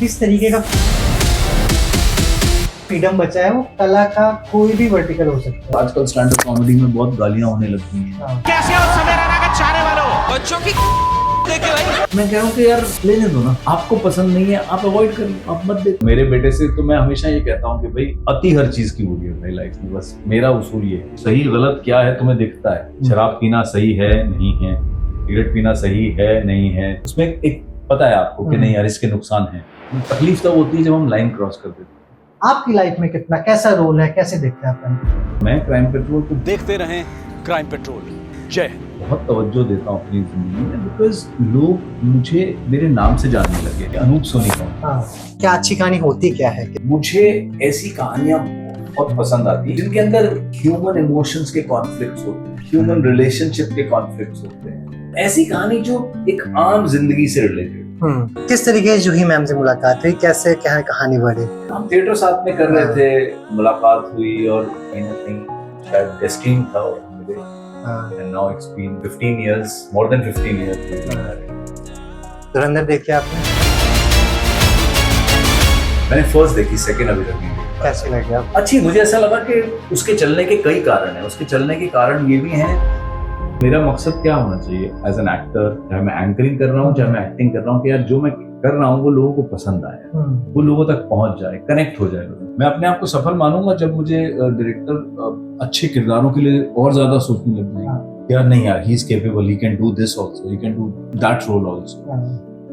किस तरीके का फ्रीडम बचा है, वो कला का कोई भी वर्टिकल हो सकता है। आजकल स्टैंड अप कॉमेडी में बहुत गालियां होने लगी हैं। हाँ। कैसे हो समय रहना का चाहने वालों बच्चों की देखे भाई। मैं कह रहा हूँ कि यार लेने दो ना, आपको पसंद नहीं है आप अवॉइड करिए, आप मत देखो। मेरे बेटे से तो मैं हमेशा ये कहता हूँ कि भाई अति हर चीज की होगी है भाई लाइफ में। बस मेरा उसूल ये है, सही गलत क्या है तुम्हें दिखता है। शराब पीना सही है नहीं है, सिगरेट पीना सही है नहीं है, उसमें एक पता है आपको कि नहीं यार इसके नुकसान है। तकलीफ तब होती है जब हम लाइन क्रॉस कर देते हैं। आपकी लाइफ में कितना कैसा रोल है, कैसे देखते हैं आप? मैं क्राइम पेट्रोल को देखते रहें क्राइम पेट्रोल। जय हिंद। बहुत तवज्जो देता हूँ अपनी जिंदगी में, बिकॉज लोग मुझे मेरे नाम से जानने लगे। अनूप सोनी कौन? हाँ, क्या अच्छी कहानी होती क्या है? मुझे ऐसी कहानियां बहुत पसंद आती हैं जिनके अंदर ह्यूमन इमोशंस के कॉन्फ्लिक्ट्स होते हैं, ह्यूमन रिलेशनशिप के कॉन्फ्लिक्ट्स होते हैं। ऐसी कहानी जो एक आम जिंदगी से रिलेटेड। किस तरीके से जूही मैम से मुलाकात हुई, कैसे क्या कहानी बढ़ी? हम थिएटर साथ में कर रहे थे, मुलाकात हुई और कहीं ना कहीं शायद डेस्टिनी था और मिले। And now it's been 15 years, more than 15 years we've been married. धुरंधर देखी आपने? मैंने फर्स्ट देखी, सेकंड अभी तक नहीं देखी। कैसी लगी आप? अच्छी, मुझे ऐसा लगा कि उसके चलने के कई कारण हैं। उसके चलने के कारण ये भी हैं, मेरा मकसद क्या होना चाहिए एज एन एक्टर, चाहे मैं एंकरिंग कर रहा हूँ चाहे मैं एक्टिंग कर रहा हूँ, कि यार जो मैं कर रहा हूँ वो लोगों को पसंद आए, वो लोगों तक पहुंच जाए, कनेक्ट हो जाए। मैं अपने आप को सफल मानूंगा जब मुझे डायरेक्टर अच्छे किरदारों के लिए और ज्यादा सोचने लग जाएंगे। यार नहीं यार, he is capable, he can do this also, he can do that role also.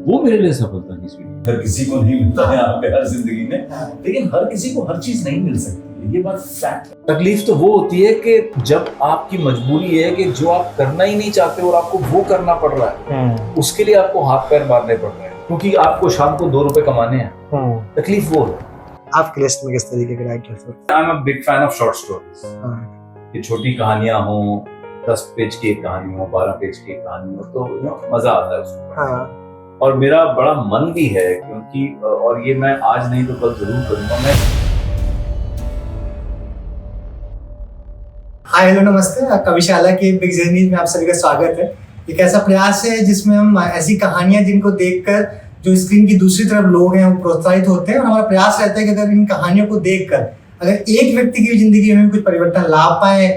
वो मेरे लिए सफलता की चीज है। हर किसी को नहीं मिलता है यहाँ पे हर जिंदगी में, लेकिन हर किसी को हर चीज नहीं मिल सकती, ये बात फैक्ट है। तकलीफ तो वो होती है कि जब आपकी मजबूरी है कि जो आप करना ही नहीं चाहते और आपको वो करना पड़ रहा है, उसके लिए आपको हाथ पैर मारने पड़ रहे हैं क्योंकि आपको शाम को 2 रुपए कमाने हैं। तकलीफ वो है। आपकी लिस्ट में किस तरीके के राइटर्स हो? I am a big fan of short stories. ये छोटी कहानियां हो, 10 पेज की एक कहानी हो, 12 पेज की एक कहानी हो, तो मजा आता है उसमें। और मेरा बड़ा मन भी है क्योंकि, और ये मैं आज नहीं तो कल जरूर करूंगा। मैं हाय हेलो नमस्ते, कविशाला के बिग जर्नी में आप सभी का स्वागत है। एक ऐसा प्रयास है जिसमें हम ऐसी कहानियां जिनको देखकर जो स्क्रीन की दूसरी तरफ लोग हैं वो प्रोत्साहित होते हैं, और हमारा प्रयास रहता है कि अगर इन कहानियों को देखकर अगर एक व्यक्ति की जिंदगी में कुछ परिवर्तन ला पाए,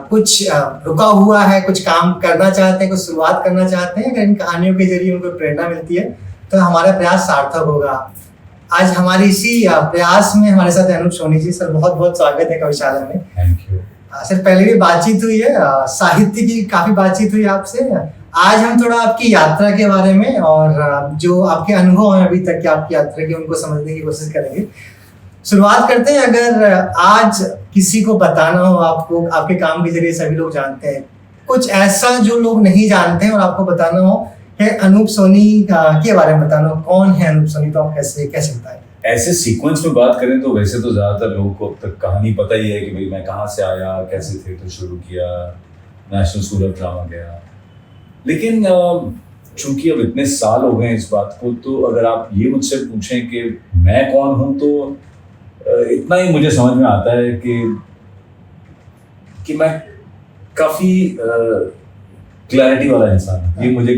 कुछ रुका हुआ है, कुछ काम करना चाहते हैं, कुछ शुरुआत करना चाहते हैं, अगर इन कहानियों के जरिए उनको प्रेरणा मिलती है तो हमारा प्रयास सार्थक होगा। आज हमारी इसी प्रयास में हमारे साथ अनूप सोनी जी। सर बहुत बहुत स्वागत है कविशाला में। थैंक यू सर, पहले भी बातचीत हुई है, साहित्य की काफी बातचीत हुई आपसे। आज हम थोड़ा आपकी यात्रा के बारे में और जो आपके अनुभव हैं अभी तक की आपकी यात्रा की, उनको समझने की कोशिश करेंगे। शुरुआत करते हैं, अगर आज किसी को बताना हो, आपको आपके काम के जरिए सभी लोग जानते हैं, कुछ ऐसा जो लोग नहीं जानते हैं और आपको बताना हो कि अनूप सोनी के बारे में बताना हो, कौन है अनूप सोनी, तो आप कैसे बताएं? ऐसे सीक्वेंस में बात करें तो वैसे तो ज्यादातर लोगों को अब तक कहानी पता ही है कि भाई मैं कहाँ से आया, कैसे थिएटर शुरू किया, नेशनल स्कूल ऑफ ड्रामा गया। लेकिन चूंकि अब इतने साल हो गए इस बात को, तो अगर आप ये मुझसे पूछें कि मैं कौन हूँ, तो इतना ही मुझे समझ में आता है कि मैं काफी क्लैरिटी वाला इंसान हूँ। ये मुझे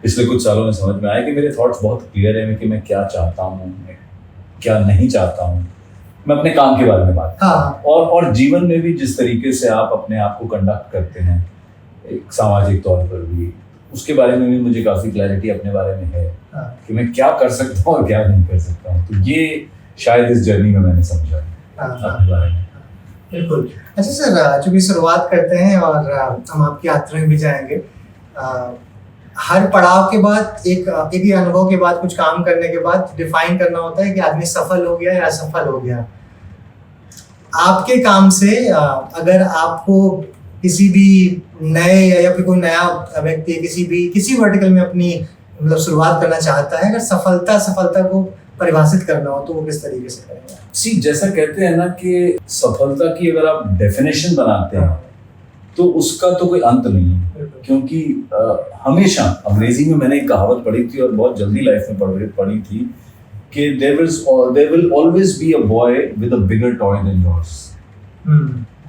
पिछले कुछ सालों में समझ में आया कि मेरे थॉट्स बहुत क्लियर है कि मैं क्या चाहता हूँ, मैं क्या नहीं चाहता हूँ। मैं अपने काम के बारे में बात और जीवन में भी जिस तरीके से आप अपने आप को कंडक्ट करते हैं एक सामाजिक तौर पर भी, उसके बारे में भी मुझे काफी क्लैरिटी अपने बारे में है कि मैं क्या कर सकता हूँ और क्या नहीं कर सकता हूँ। तो ये शायद इस जर्नी में मैंने समझा अपने बारे में। बिल्कुल। अच्छा सर, चूंकि शुरुआत करते हैं और हम आपकी यात्रा में भी जाएंगे, हर पड़ाव के बाद एक ही अनुभव के बाद, कुछ काम करने के बाद डिफाइन करना होता है कि आदमी सफल हो गया या असफल हो गया। आपके काम से अगर आपको किसी भी नए या फिर कोई नया व्यक्ति किसी वर्टिकल में अपनी मतलब शुरुआत करना चाहता है, अगर सफलता को परिभाषित करना हो तो वो किस तरीके से करेंगे? जैसा कहते हैं ना कि सफलता की अगर आप डेफिनेशन बनाते हैं तो उसका तो कोई अंत नहीं है, क्योंकि हमेशा अंग्रेजी में मैंने एक कहावत पढ़ी थी और बहुत जल्दी लाइफ में पढ़ी थी कि there will always be a boy with a bigger toy than yours।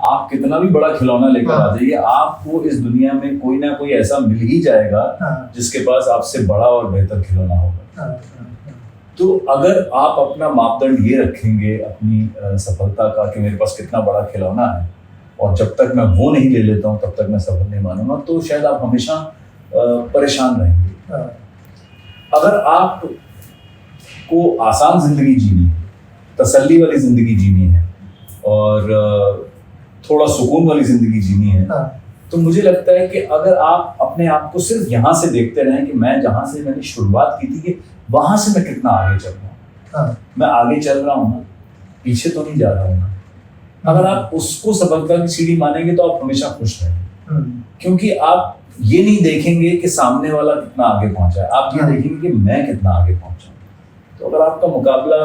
आप कितना भी बड़ा खिलौना लेकर आ जाइए, आपको इस दुनिया में कोई ना कोई ऐसा मिल ही जाएगा जिसके पास आपसे बड़ा और बेहतर खिलौना होगा। तो अगर आप अपना मापदंड ये रखेंगे अपनी सफलता का कि मेरे पास कितना बड़ा खिलौना है और जब तक मैं वो नहीं ले लेता हूँ तब तक मैं सफल नहीं मानूंगा, तो शायद आप हमेशा परेशान रहेंगे। अगर आप को आसान जिंदगी जीनी है, तसल्ली वाली जिंदगी जीनी है और थोड़ा सुकून वाली जिंदगी जीनी है, तो मुझे लगता है कि अगर आप अपने आप को सिर्फ यहाँ से देखते रहें कि मैं जहाँ से मैंने शुरुआत की थी कि वहां से मैं कितना आगे चल रहा हूँ, मैं आगे चल रहा हूँ ना, पीछे तो नहीं जा रहा हूँ ना, अगर आप उसको सफलता की सीढ़ी मानेंगे तो आप हमेशा खुश रहेंगे। क्योंकि आप ये नहीं देखेंगे कि सामने वाला कितना आगे पहुंचा है, आप ये देखेंगे कि मैं कितना आगे पहुंचा। तो अगर आपका मुकाबला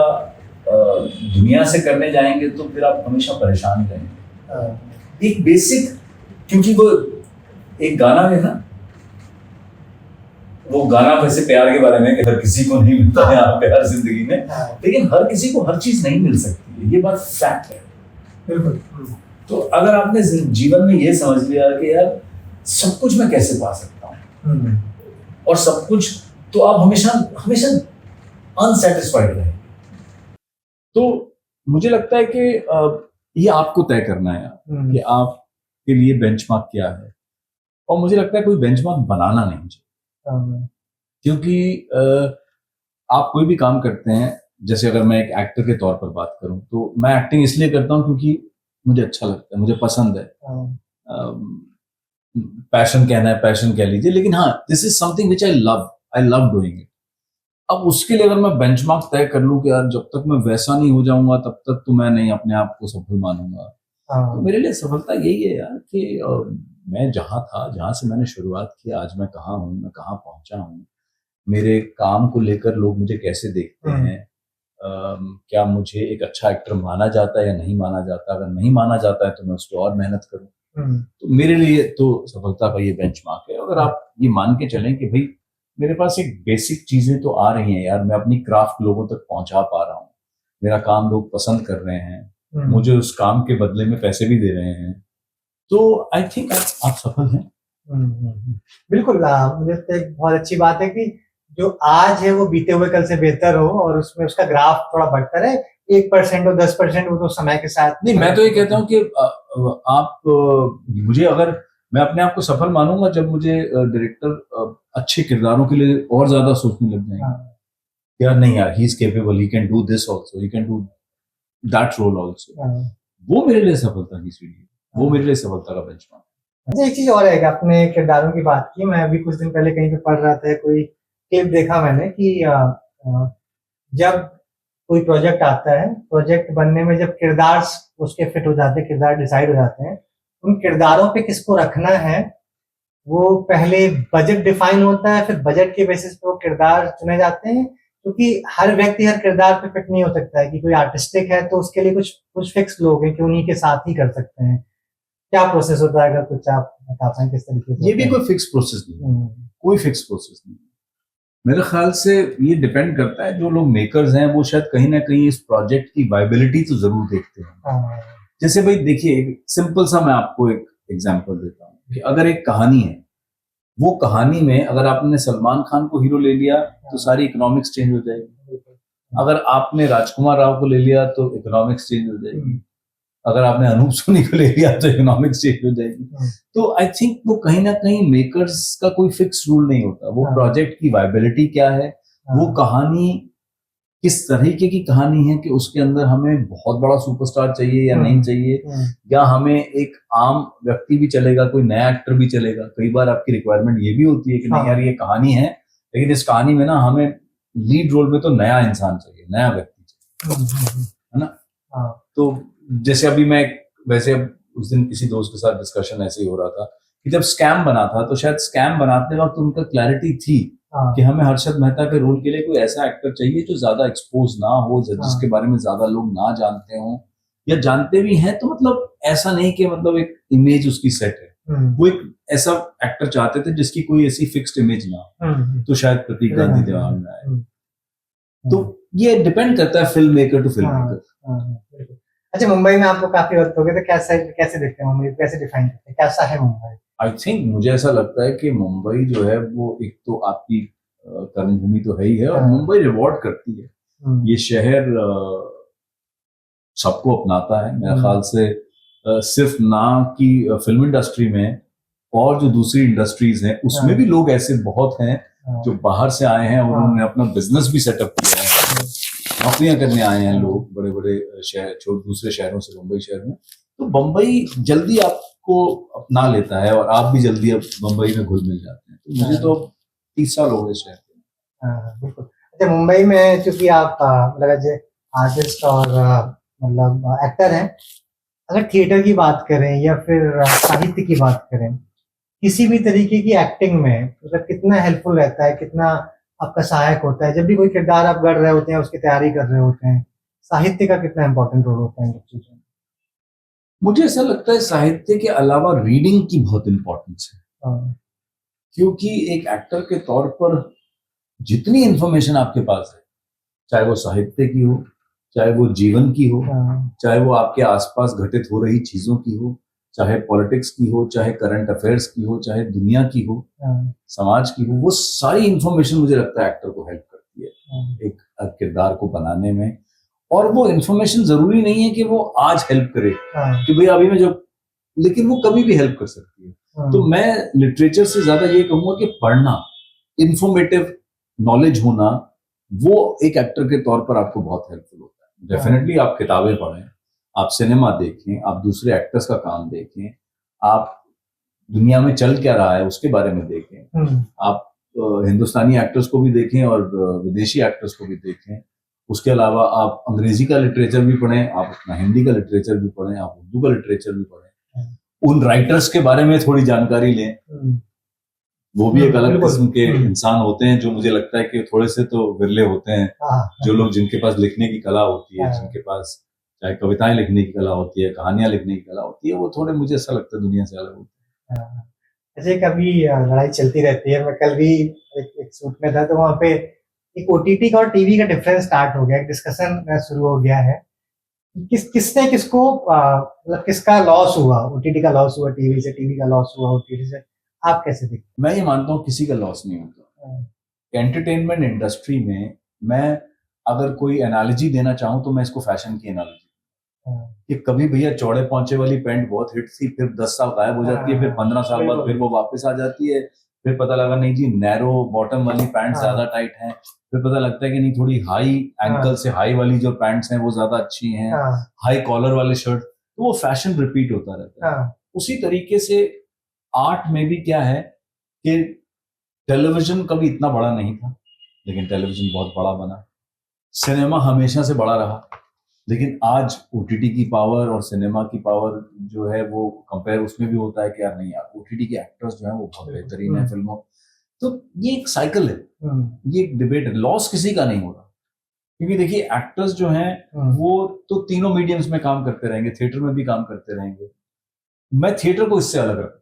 दुनिया से करने जाएंगे तो फिर आप हमेशा परेशान ही रहेंगे। एक बेसिक, क्योंकि वो एक गाना है ना, वो गाना वैसे प्यार के बारे में कि हर किसी को नहीं मिलता है प्यार जिंदगी में, लेकिन हर किसी को हर चीज नहीं मिल सकती है, ये बात फैक्ट है। बिल्कुल। तो अगर आपने जीवन में ये समझ लिया कि यार सब कुछ मैं कैसे पा सकता हूँ और सब कुछ, तो आप हमेशा हमेशा अनसेटिस्फाइड रहेंगे। तो मुझे लगता है कि ये आपको तय करना है कि आपके लिए बेंचमार्क क्या है, और मुझे लगता है कोई बेंचमार्क बनाना नहीं चाहिए। क्योंकि आप कोई भी काम करते हैं, जैसे अगर मैं एक एक्टर के तौर पर बात करूं तो मैं एक्टिंग इसलिए करता हूं क्योंकि मुझे अच्छा लगता है, मुझे पसंद है। पैशन कहना है, पैशन कह लीजिए, लेकिन हाँ, this is something which I love doing it. अब उसके लिए अगर मैं बेंचमार्क तय कर लूं कि यार जब तक मैं वैसा नहीं हो जाऊंगा तब तक तो मैं नहीं अपने आप को सफल मानूंगा, तो मेरे लिए सफलता यही है यार कि मैं जहां था, जहां से मैंने शुरुआत की, आज मैं कहाँ हूँ, मैं कहाँ पहुंचा हूँ, मेरे काम को लेकर लोग मुझे कैसे देखते हैं, क्या मुझे एक अच्छा एक्टर माना जाता है या नहीं माना जाता। अगर नहीं माना जाता है तो मैं उस पर और मेहनत करूँ। तो मेरे लिए तो सफलता का ये बेंचमार्क है। अगर आप ये मान के चलें कि भाई मेरे पास एक बेसिक चीजें तो आ रही हैं यार, मैं अपनी क्राफ्ट लोगों तक पहुंचा पा रहा हूँ, मेरा काम लोग पसंद कर रहे हैं, मुझे उस काम के बदले में पैसे भी दे रहे हैं, तो आई थिंक आप सफल हैं। बिल्कुल। मुझे तो एक बहुत अच्छी बात है कि जो आज है वो बीते हुए कल से बेहतर हो और उसमें उसका ग्राफ थोड़ा बढ़ता रहे। 1% और 10% वो तो समय के साथ नहीं, मैं तो ये कहता हूँ कि आप मुझे, अगर मैं अपने आप को सफल मानूंगा जब मुझे डायरेक्टर अच्छे किरदारों के लिए और ज्यादा सोचने लग जाएंगे। यार नहीं यार, he is capable, he can do this also, he can do that role also, वो मेरे लिए सफलता की सीढ़ी है, वो मेरे लिए सफलता का बेंचमार्क। अच्छा, एक चीज और है कि आपने किरदारों की बात की, मैं अभी कुछ दिन पहले कहीं पे पढ़ रहा था, कोई क्लिप देखा मैंने कि जब कोई प्रोजेक्ट आता है, प्रोजेक्ट बनने में जब किरदार उसके फिट हो जाते हैं, किरदार डिसाइड हो जाते हैं, उन किरदारों पे किसको रखना है वो पहले बजट डिफाइन होता है, फिर बजट के बेसिस पे वो किरदार चुने जाते हैं। क्योंकि हर व्यक्ति हर किरदार पे फिट नहीं हो सकता है, कि कोई आर्टिस्टिक है तो उसके लिए कुछ फिक्स लोग हैं कि उन्हीं के साथ ही कर सकते हैं। क्या प्रोसेस होता है, अगर कुछ आप बता पाएं किस तरीके से? ये भी कोई फिक्स प्रोसेस नहीं, कोई फिक्स प्रोसेस नहीं। मेरे ख्याल से ये डिपेंड करता है, जो लोग मेकर्स हैं वो शायद कहीं ना कहीं इस प्रोजेक्ट की वायबिलिटी तो जरूर देखते हैं। जैसे भाई देखिए, सिंपल सा मैं आपको एक एग्जांपल देता हूँ कि अगर एक कहानी है, वो कहानी में अगर आपने सलमान खान को हीरो ले लिया तो सारी इकोनॉमिक्स चेंज हो जाएगी। अगर आपने राजकुमार राव को ले लिया तो इकोनॉमिक्स चेंज हो जाएगी। अगर आपने अनूप सोनी को ले लिया तो इकोनॉमिक्स चेंज हो जाएगी। तो आई थिंक वो कहीं ना कहीं मेकर्स का कोई फिक्स रूल नहीं होता, वो प्रोजेक्ट की वायबिलिटी क्या है, वो कहानी किस तरीके की कहानी है कि उसके अंदर हमें बहुत बड़ा सुपरस्टार चाहिए या नहीं चाहिए, या हमें एक आम व्यक्ति भी चलेगा, कोई नया एक्टर भी चलेगा। कई बार आपकी रिक्वायरमेंट ये भी होती है कि नहीं यार ये कहानी है, लेकिन इस कहानी में ना हमें लीड रोल में तो नया इंसान चाहिए, नया व्यक्ति चाहिए, है ना। तो जैसे अभी मैं वैसे उस दिन किसी दोस्त के साथ डिस्कशन ऐसे ही हो रहा था कि जब स्कैम बना था तो शायद स्कैम बनाते वक्त उनका क्लैरिटी थी कि हमें हर्षद मेहता के रोल के लिए कोई ऐसा एक्टर चाहिए जो ज्यादा एक्सपोज ना हो, जिसके बारे में ज्यादा लोग ना जानते हों, या जानते भी हैं तो मतलब ऐसा नहीं कि मतलब एक इमेज उसकी सेट है। वो एक ऐसा एक्टर चाहते थे जिसकी कोई ऐसी फिक्स्ड इमेज ना हो। तो शायद प्रतीक गांधी दिमाग में आए। तो ये डिपेंड करता है film maker to film maker. अच्छा, मुंबई में आपको काफी वक्त हो गया, तो कैसे देखते हैं मुंबई, कैसे डिफाइन करते हैं, कैसा है मुंबई? आई थिंक मुझे ऐसा लगता है कि मुंबई जो है वो एक तो आपकी कर्मभूमि तो है ही है, और मुंबई रिवॉर्ड करती है। ये शहर सबको अपनाता है मेरे ख्याल से। सिर्फ ना कि फिल्म इंडस्ट्री में, और जो दूसरी इंडस्ट्रीज हैं उसमें भी लोग ऐसे बहुत हैं जो बाहर से आए हैं और उन्होंने अपना बिजनेस भी सेटअप किया है, नौकरियां करने आए हैं लोग बड़े बड़े शहर, दूसरे शहरों से मुंबई शहर में। तो बम्बई जल्दी आपको अपना लेता है और आप भी जल्दी अब बम्बई में घुल मिल जाते हैं। तो मुझे तो 30 साल हो गए शहर में। बिल्कुल। अच्छा, मुंबई में चूंकि आप मतलब आर्टिस्ट और मतलब एक्टर हैं, अगर थिएटर की बात करें या फिर साहित्य की बात करें, किसी भी तरीके की एक्टिंग में मतलब कितना हेल्पफुल रहता है, कितना आपका सहायक होता है? जब भी कोई किरदार आप गढ़ रहे होते हैं, उसकी तैयारी कर रहे होते हैं, साहित्य का कितना इंपॉर्टेंट रोल होता है इन चीजों में? मुझे ऐसा लगता है साहित्य के अलावा रीडिंग की बहुत इंपॉर्टेंस है, क्योंकि एक एक्टर के तौर पर जितनी इंफॉर्मेशन आपके पास है, चाहे वो साहित्य की हो, चाहे वो जीवन की हो, चाहे वो आपके आसपास घटित हो रही चीजों की हो, चाहे पॉलिटिक्स की हो, चाहे करंट अफेयर्स की हो, चाहे दुनिया की हो, समाज की हो, वो सारी इंफॉर्मेशन मुझे लगता है एक्टर को हेल्प करती है एक किरदार को बनाने में। और वो इंफॉर्मेशन जरूरी नहीं है कि वो आज हेल्प करे कि भाई अभी मैं जो, लेकिन वो कभी भी हेल्प कर सकती है। तो मैं लिटरेचर से ज्यादा ये कहूंगा कि पढ़ना, इंफॉर्मेटिव नॉलेज होना, वो एक एक्टर के तौर पर आपको बहुत हेल्पफुल होता है। डेफिनेटली आप किताबें पढ़ें, आप सिनेमा देखें, आप दूसरे एक्टर्स का काम देखें, आप दुनिया में चल क्या रहा है उसके बारे में देखें, आप हिंदुस्तानी एक्टर्स को भी देखें और विदेशी एक्टर्स को भी देखें। उसके अलावा आप अंग्रेजी का लिटरेचर भी पढ़ें, आप अपना हिंदी का लिटरेचर भी पढ़ें, आप उर्दू का लिटरेचर भी पढ़ें, उन राइटर्स के बारे में थोड़ी जानकारी लें। वो भी एक अलग किस्म के इंसान होते हैं जो मुझे लगता है कि थोड़े से तो विरले होते हैं, जो लोग जिनके पास लिखने की कला होती है, जिनके पास चाहे कविताएं लिखने की कला होती है, कहानियां लिखने की कला होती है, वो थोड़े मुझे ऐसा लगता है दुनिया से अलग होते हैं। जैसे कभी लड़ाई चलती रहती है, मैं कल भी एक शूट में था, तो वहाँ पे एक ओटीटी का और टीवी का डिफरेंस स्टार्ट हो गया, एक डिस्कशन शुरू हो गया है, किसने किसको मतलब किसका लॉस हुआ, ओटीटी का लॉस हुआ टीवी से, टीवी का लॉस हुआ ओटीटी से, आप कैसे देखते हैं? मैं ये मानता हूँ किसी का लॉस नहीं होता। एंटरटेनमेंट इंडस्ट्री में मैं अगर कोई एनालॉजी देना चाहूँ तो मैं इसको फैशन की एनालॉजी, कि कभी भैया चौड़े पहुंचे वाली पैंट बहुत हिट थी, फिर 10 साल गायब हो जाती है, फिर 15 साल बाद फिर वो वापस आ जाती है, फिर पता लगा नहीं जी नैरो बॉटम वाली पैंट ज्यादा टाइट है, फिर पता लगता है कि नहीं थोड़ी हाई एंकल से हाई वाली जो पैंट्स हैं वो ज्यादा अच्छी हैं, हाई कॉलर वाले शर्ट, तो वो फैशन रिपीट होता रहता है। उसी तरीके से आर्ट में भी क्या है कि टेलीविजन कभी इतना बड़ा नहीं था, लेकिन टेलीविजन बहुत बड़ा बना। सिनेमा हमेशा से बड़ा रहा, लेकिन आज ओटीटी की पावर और सिनेमा की पावर जो है वो कंपेयर उसमें भी होता है कि यार नहीं यार ओटीटी के एक्टर्स जो हैं वो बहुत बेहतरीन है फिल्मों। तो ये एक साइकिल है, ये एक डिबेट है, लॉस किसी का नहीं हो रहा, क्योंकि देखिए एक्टर्स जो हैं वो तो तीनों मीडियम्स में काम करते रहेंगे, थिएटर में भी काम करते रहेंगे। मैं थिएटर को इससे अलग रखता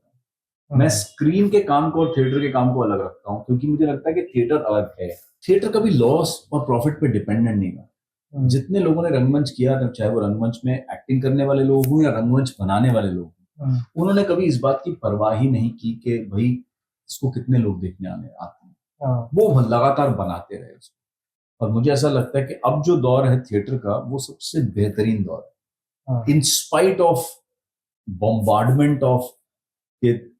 हूँ, मैं स्क्रीन के काम को और थिएटर के काम को अलग रखता हूँ, क्योंकि मुझे लगता है कि थिएटर अलग है। थिएटर कभी लॉस और प्रॉफिट पे डिपेंडेंट नहीं है। जितने लोगों ने रंगमंच किया, चाहे वो रंगमंच में एक्टिंग करने वाले लोग हों या रंगमंच बनाने वाले लोग हों, उन्होंने कभी इस बात की परवाह ही नहीं की कि भाई इसको कितने लोग देखने आने आते हैं, वो लगातार बनाते रहे उसको। और मुझे ऐसा लगता है कि अब जो दौर है थिएटर का वो सबसे बेहतरीन दौर है, in spite of bombardment of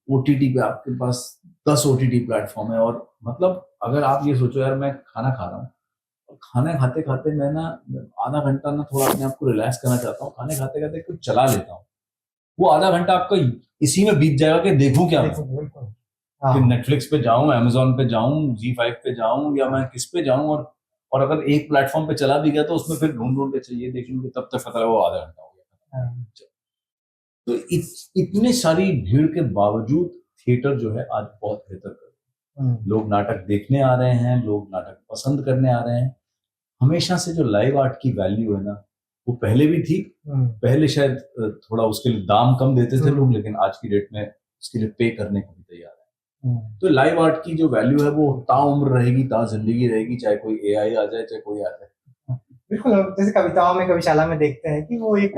OTT पे आपके पास 10 ओटीटी प्लेटफॉर्म है। और मतलब अगर आप ये सोचो यार मैं खाना खा रहा हूँ, खाना खाते खाते मैं ना आधा घंटा ना थोड़ा अपने आप को रिलैक्स करना चाहता हूँ, खाने खाते खाते कुछ चला लेता हूँ, वो आधा घंटा आपका इसी में बीत जाएगा कि देखूं क्या, कि नेटफ्लिक्स पे जाऊं, अमेजोन पे जाऊं, Z5 पे जाऊं या मैं किस पे जाऊं, और अगर एक प्लेटफॉर्म पे चला भी गया तो उसमें फिर ढूंढ के चाहिए देखेंगे, तब तक पता लगा वो आधा घंटा हो गया। तो इतनी सारी भीड़ के बावजूद थिएटर जो है आज बहुत बेहतर कर रहे हैं, लोग नाटक देखने आ रहे हैं, लोग नाटक पसंद करने आ रहे हैं। हमेशा से जो लाइव आर्ट की वैल्यू है ना वो पहले भी थी, पहले शायद थोड़ा उसके लिए दाम कम देते थे लोग, लेकिन आज की डेट में उसके लिए पे करने को भी तैयार है। तो लाइव आर्ट की जो वैल्यू है वो ताउम्र रहेगी, ता जिंदगी रहेगी, चाहे कोई एआई आ जाए चाहे कोई आ जाए। बिल्कुल, जैसे कविताओं में कविशाला में देखते हैं कि वो एक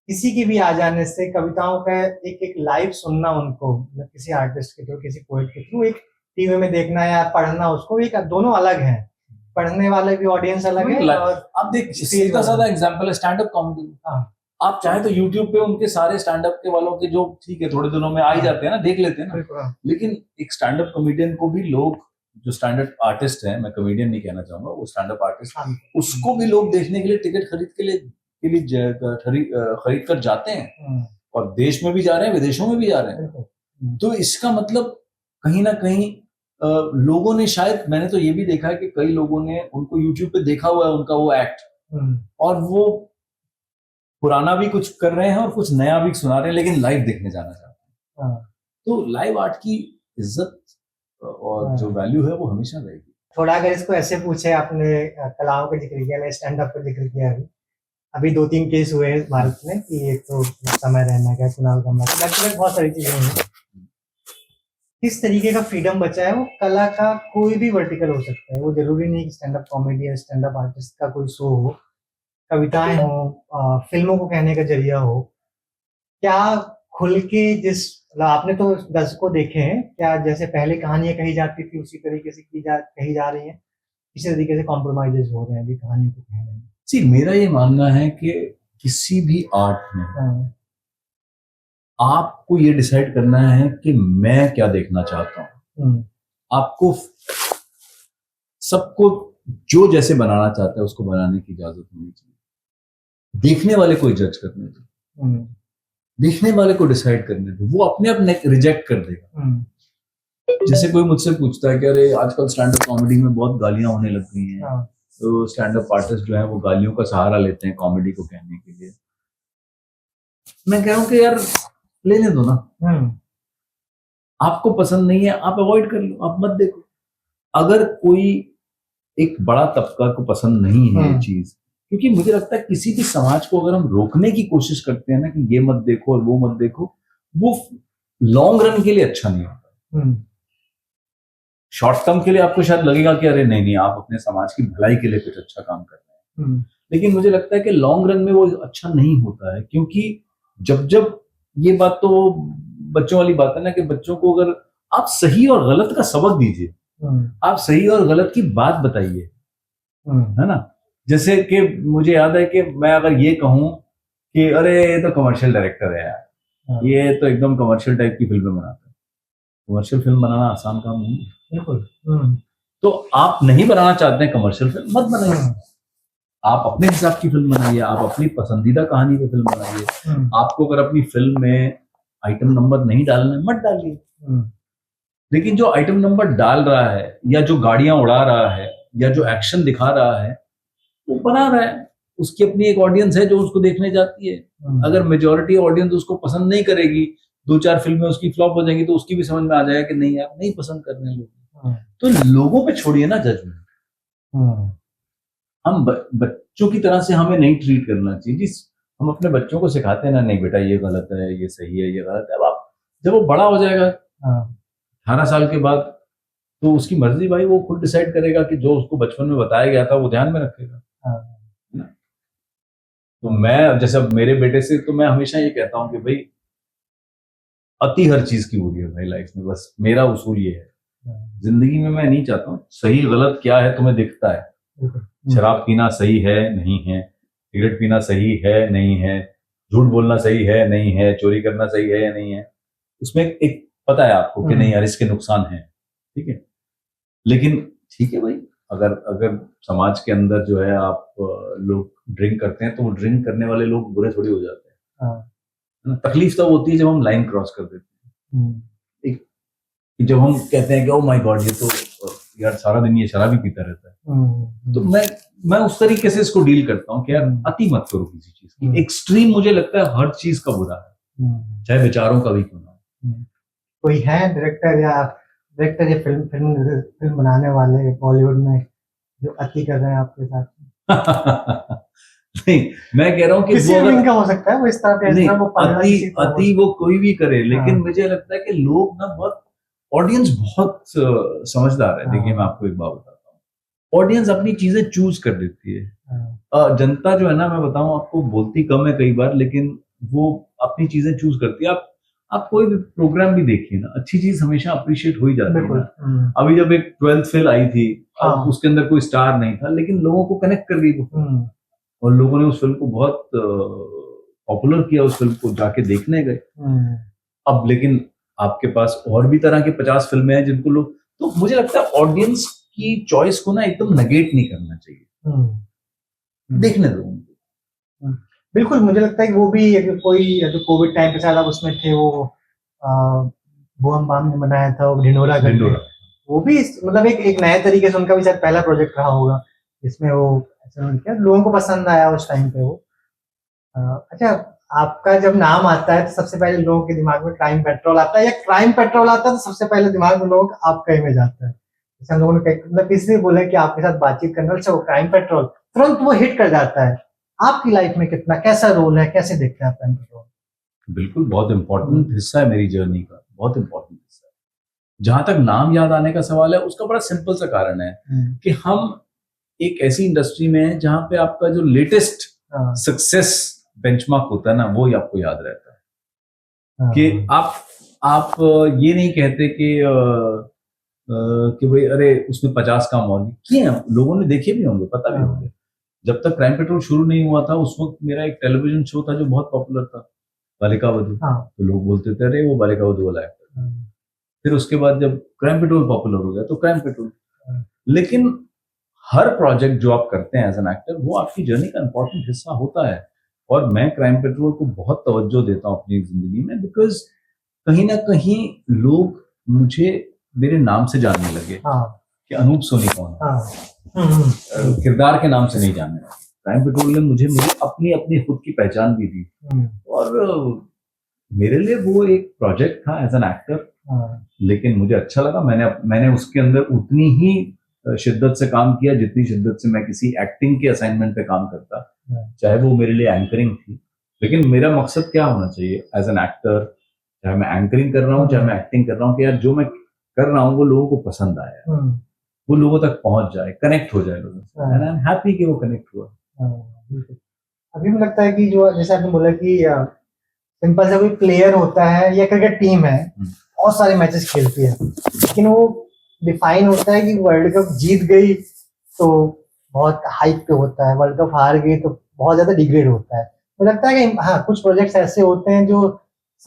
किसी की भी आ जाने से कविताओं का एक लाइव सुनना, उनको मतलब किसी आर्टिस्ट के थ्रू, किसी पोएट के थ्रू, एक टीवी में देखना या पढ़ना, उसको एक दोनों अलग हैं। पढ़ने वाले भी ऑडियंस अलग है और आप देख सीधा साधा एग्जांपल है स्टैंड अप कॉमेडी। हाँ। आप चाहे तो यूट्यूब पे उनके सारे स्टैंड अप के वालों के जो ठीक है थोड़े दिनों में आ ही जाते हैं ना, देख लेते हैं ना, बिल्कुल, हाँ। लेकिन एक स्टैंड अप कॉमेडियन को भी लोग, जो स्टैंड अप आर्टिस्ट है, मैं कॉमेडियन नहीं कहना चाहूंगा, वो स्टैंड अप आर्टिस्ट, हाँ। उसको भी लोग देखने के लिए टिकट खरीद कर जाते हैं, और देश में भी जा रहे हैं, विदेशों में भी जा रहे हैं। तो इसका मतलब कहीं ना कहीं लोगों ने, शायद मैंने तो ये भी देखा है कि कई लोगों ने उनको यूट्यूब पे देखा हुआ है उनका वो एक्ट, और वो पुराना भी कुछ कर रहे हैं और कुछ नया भी सुना रहे हैं, लेकिन लाइव देखने जाना चाहते हैं। तो लाइव आर्ट की इज्जत और जो वैल्यू है वो हमेशा रहेगी। थोड़ा अगर इसको ऐसे पूछे, आपने कलाओं का जिक्र किया, स्टैंड अप का जिक्र किया, अभी 2-3 केस हुए हैं भारत में कि एक तो समय रहना का, कुणाल कमला का, बहुत सारी चीजें हुई। किस तरीके का फ्रीडम बचा है? वो कला का कोई भी वर्टिकल हो सकता है, वो जरूरी नहीं कि स्टैंड अप कॉमेडी या स्टैंड अप आर्टिस्ट का कोई शो हो, कविताएं हो, फिल्मों को कहने का जरिया हो। क्या खुल के मतलब आपने तो दर्शकों देखे हैं, क्या जैसे पहले कहानियां कही जाती थी उसी तरीके से कही जा रही हैं, इसी तरीके से कॉम्प्रोमाइजेस हो रहे हैं अभी कहानी को कहने में? जी, मेरा ये मानना है कि किसी भी आर्ट में आपको ये डिसाइड करना है कि मैं क्या देखना चाहता हूँ। आपको सबको जो जैसे बनाना चाहता है उसको बनाने की इजाजत होनी चाहिए। देखने वाले को जज करने दो, देखने वाले को डिसाइड करने दो, वो अपने आप रिजेक्ट कर देगा। जैसे कोई मुझसे पूछता है कि अरे आजकल स्टैंड अप कॉमेडी में बहुत गालियां होने लग गई हैं, तो स्टैंड अप आर्टिस्ट जो है वो गालियों का सहारा लेते हैं कॉमेडी को कहने के लिए। मैं कह रहा हूं कि यार लेने दो ना, आपको पसंद नहीं है आप अवॉइड कर लो, आप मत देखो। अगर कोई एक बड़ा तबका को पसंद नहीं है ये चीज, क्योंकि मुझे लगता है किसी भी समाज को अगर हम रोकने की कोशिश करते हैं ना कि ये मत देखो और वो मत देखो, वो लॉन्ग रन के लिए अच्छा नहीं होता। शॉर्ट टर्म के लिए आपको शायद लगेगा कि अरे नहीं आप अपने समाज की भलाई के लिए कुछ अच्छा काम कर रहे हैं, लेकिन मुझे लगता है कि लॉन्ग रन में वो अच्छा नहीं होता है। क्योंकि जब ये बात तो बच्चों वाली बात है ना कि बच्चों को अगर आप सही और गलत का सबक दीजिए, आप सही और गलत की बात बताइए, है ना। जैसे कि मुझे याद है कि मैं अगर ये कहूं कि अरे ये तो कमर्शियल डायरेक्टर है यार, ये तो एकदम कमर्शियल टाइप की फिल्में बनाता है। कमर्शियल फिल्म बनाना आसान काम नहीं है, बिल्कुल। तो आप नहीं बनाना चाहते हैं कमर्शियल फिल्म, मत बनाइए। आप अपने हिसाब की फिल्म बनाइए, आप अपनी पसंदीदा कहानी पे फिल्म बनाइए। आपको अगर अपनी फिल्म में आइटम नंबर नहीं डालना है, मत डालिए। लेकिन जो आइटम नंबर डाल रहा है, या जो गाड़ियां उड़ा रहा है, या जो एक्शन दिखा रहा है, वो बना रहा है, उसकी अपनी एक ऑडियंस है जो उसको देखने जाती है। अगर मेजॉरिटी ऑडियंस उसको पसंद नहीं करेगी, 2-4 फिल्में उसकी फ्लॉप हो जाएंगी, तो उसकी भी समझ में आ जाएगा कि नहीं यार नहीं पसंद कर रहे हैं लोग। तो लोगों पे छोड़िए ना जजमेंट। हम बच्चों की तरह से हमें नहीं ट्रीट करना चाहिए। जिस हम अपने बच्चों को सिखाते हैं ना, नहीं बेटा ये गलत है, ये सही है, ये गलत है, अब आप जब वो बड़ा हो जाएगा 18 साल के बाद, तो उसकी मर्जी भाई, वो खुद डिसाइड करेगा कि जो उसको बचपन में बताया गया था वो ध्यान में रखेगा। तो मैं जैसे मेरे बेटे से तो मैं हमेशा ये कहता हूँ कि भाई अति हर चीज की बुरी है भाई लाइफ में, बस मेरा उसूल ये है। जिंदगी में मैं नहीं चाहता हूँ सही गलत क्या है तुम्हें दिखता है। शराब पीना सही है नहीं है, सिगरेट पीना सही है नहीं है, झूठ बोलना सही है नहीं है, चोरी करना सही है या नहीं है, उसमें एक पता है आपको कि नहीं यार इसके नुकसान है, ठीक है। लेकिन ठीक है भाई, अगर समाज के अंदर जो है आप लोग ड्रिंक करते हैं, तो वो ड्रिंक करने वाले लोग बुरे थोड़ी हो जाते हैं। तकलीफ तब होती है जब हम लाइन क्रॉस कर देते हैं। जब हम कहते हैं कि ओ माय गॉड ये तो यार सारा दिन ये शराबी पीता रहता है। तो मैं उस तरीके से इसको डील करता हूँ कि यार अति मत करो किसी चीज की। एक्सट्रीम मुझे लगता है हर चीज का बुरा है, चाहे विचारों का भी क्यों ना हो। कोई है डायरेक्टर या फिल्म बनाने वाले बॉलीवुड में जो अति कर रहे हैं आपके साथ? नहीं, मैं कह रहा हूँ कि किसी भी का हो सकता है, वो इस तरह का अति वो कोई भी करे, लेकिन मुझे लगता है कि लोग ना ऑडियंस बहुत समझदार है। देखिए मैं आपको एक बात बताता हूँ, ऑडियंस अपनी चीजें चूज कर देती है। जनता जो है ना, मैं बताऊं आपको, बोलती कम है कई बार, लेकिन वो अपनी चीजें चूज करती है। आप कोई भी प्रोग्राम भी देखिए ना, अच्छी चीज हमेशा अप्रिशिएट हो ही जाती है बिल्कुल। ना। अभी जब एक 12th फेल आई थी, अब हाँ। उसके अंदर कोई स्टार नहीं था, लेकिन लोगों को कनेक्ट कर गई वो फिल्म। और लोगों ने उस फिल्म को बहुत पॉपुलर किया, उस फिल्म को जाके देखने गए। अब लेकिन आपके पास और भी तरह की 50 फिल्में हैं जिनको लोग, तो मुझे लगता है ऑडियंस की चॉइस को ना एकदम नेगेट नहीं करना चाहिए, देखने दो उनको। बिल्कुल, मुझे लगता है कि वो भी अगर कोई जो कोविड टाइम पे शायद आप उसमें थे, वो भुवन बाम ने बनाया था वो ढिंढोरा करके, ढिंढोरा। वो भी मतलब एक नए तरीके से उनका भी शायद पहला प्रोजेक्ट रहा होगा जिसमें वो ऐसा उन्होंने किया, लोगों को पसंद आया उस टाइम पे वो। अच्छा, आपका जब नाम आता है तो सबसे पहले लोगों के दिमाग में क्राइम पेट्रोल आता है, या क्राइम पेट्रोल आता है तो सबसे पहले दिमाग में लोगों का आपका इमेज आता है? जैसे हम लोगों ने मतलब किसी से बोला कि आपके साथ बातचीत करना, अच्छा वो क्राइम पेट्रोल, तुरंत वो हिट कर जाता है। आपकी लाइफ में कितना कैसा रोल है, कैसे देखते हैं आप क्राइम पेट्रोल? बिल्कुल, बहुत इंपॉर्टेंट हिस्सा है मेरी जर्नी का, बहुत इंपॉर्टेंट हिस्सा है। जहां तक नाम याद आने का सवाल है, उसका बड़ा सिंपल सा कारण है कि हम एक ऐसी इंडस्ट्री में है जहां पे आपका जो लेटेस्ट सक्सेस बेंचमार्क होता है ना, वो ही आपको याद रहता है। कि आप ये नहीं कहते कि भाई अरे उसमें 50 काम और किए हैं, लोगों ने देखे भी होंगे, पता भी होंगे। जब तक क्राइम पेट्रोल शुरू नहीं हुआ था, उस वक्त मेरा एक टेलीविजन शो था जो बहुत पॉपुलर था, बालिका वधू। तो लोग बोलते थे अरे वो बालिका वधू वाला एक्टर। फिर उसके बाद जब क्राइम पेट्रोल पॉपुलर हो गया तो क्राइम पेट्रोल। लेकिन हर प्रोजेक्ट जो आप करते हैं एज एन एक्टर, वो आपकी जर्नी का इंपॉर्टेंट हिस्सा होता है। और मैं क्राइम पेट्रोल को बहुत तवज्जो देता हूँ अपनी जिंदगी में, बिकॉज कहीं ना कहीं लोग मुझे मेरे नाम से जानने लगे कि अनूप सोनी कौन है, किरदार के नाम से नहीं जानने लगे। क्राइम पेट्रोल ने मुझे अपनी अपनी खुद की पहचान भी दी। और मेरे लिए वो एक प्रोजेक्ट था एज एन एक्टर, लेकिन मुझे अच्छा लगा। मैंने उसके अंदर उतनी ही शिद्दत से काम किया जितनी शिद्दत से मैं किसी एक्टिंग के असाइनमेंट पे काम करता, चाहे वो मेरे लिए एंकरिंग थी। लेकिन मेरा मकसद क्या होना चाहिए एज एन एक्टर, चाहे मैं एंकरिंग कर रहा हूँ चाहे मैं एक्टिंग कर रहा हूँ, कि यार जो मैं कर रहा हूँ वो लोगों को पसंद आया, वो लोगों तक पहुंच जाए, कनेक्ट हो जाए लोगों से। एंड आई एम हैप्पी कि वो कनेक्ट हुआ। अभी मुझे लगता है कि जो जैसे आपने बोला कि सिंपल सा कोई प्लेयर होता है या क्रिकेट टीम है, बहुत सारे मैचेस खेलती है, लेकिन वो डिफाइन होता है कि वर्ल्ड कप जीत गई तो बहुत हाइप पे होता है, वर्ल्ड कप हार गई तो बहुत ज्यादा डिग्रेड होता है। मुझे लगता है कि हाँ, कुछ प्रोजेक्ट्स ऐसे होते हैं जो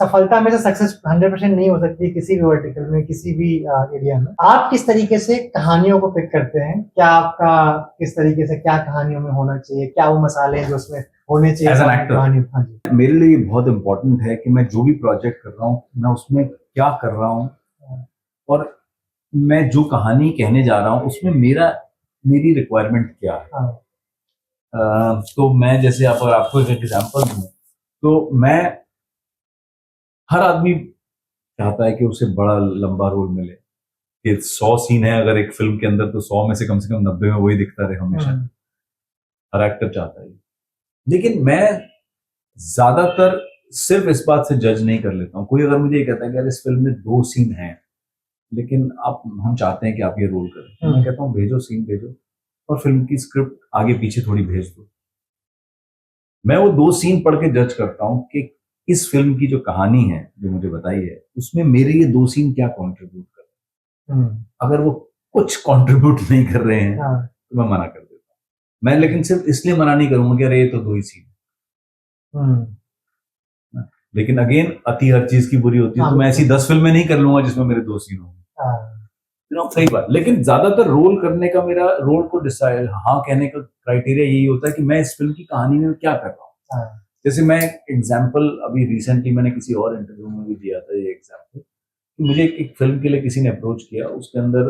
सफलता में से सक्सेस 100% नहीं हो सकती किसी भी वर्टिकल में, किसी भी एरिया में। आप किस तरीके से कहानियों को पिक करते हैं? क्या आपका किस तरीके से क्या कहानियों में होना चाहिए, क्या वो मसाले हैं जो उसमें होने चाहिए एज एन एक्टर? हाँ जी। मेरे लिए बहुत इंपॉर्टेंट है कि मैं जो भी प्रोजेक्ट कर रहा हूँ, मैं उसमें क्या कर रहा हूँ, और मैं जो कहानी कहने जा रहा हूँ उसमें मेरी रिक्वायरमेंट क्या है। तो मैं जैसे आपको एक एग्जांपल दूं, तो मैं, हर आदमी चाहता है कि उसे बड़ा लंबा रोल मिले, कि 100 सीन है अगर एक फिल्म के अंदर, तो 100 में से कम 90 में वही दिखता रहे हमेशा। हर एक्टर चाहता है। लेकिन मैं ज्यादातर सिर्फ इस बात से जज नहीं कर लेता हूँ। कोई अगर मुझे ये कहता है कि यार इस फिल्म में 2 सीन हैं, लेकिन हम चाहते हैं कि आप ये रोल करें, तो मैं कहता हूँ भेजो, सीन भेजो, और फिल्म की स्क्रिप्ट आगे पीछे थोड़ी भेज दो। मैं वो 2 सीन पढ़ के जज करता हूँ कि इस फिल्म की जो कहानी है जो मुझे बताई है, उसमें मेरे ये 2 सीन क्या कंट्रीब्यूट कर रहे हैं। अगर वो कुछ कंट्रीब्यूट नहीं कर रहे हैं तो मैं मना कर देता हूँ। मैं लेकिन सिर्फ इसलिए मना नहीं करूंगा कि अरे ये तो 2 ही सीन। लेकिन अगेन अति हर चीज की बुरी होती है, तो मैं ऐसी 10 फिल्में नहीं कर लूंगा जिसमें मेरे 2 सीन होंगे। सही बात। लेकिन ज्यादातर रोल करने का, मेरा रोल को डिसाइड हाँ कहने का क्राइटेरिया यही होता है कि मैं इस फिल्म की कहानी में क्या कर रहा हूँ। जैसे मैं एग्जाम्पल अभी रिसेंटली मैंने किसी और इंटरव्यू में भी दिया था ये एग्जाम्पल, कि मुझे एक फिल्म के लिए किसी ने अप्रोच किया, उसके अंदर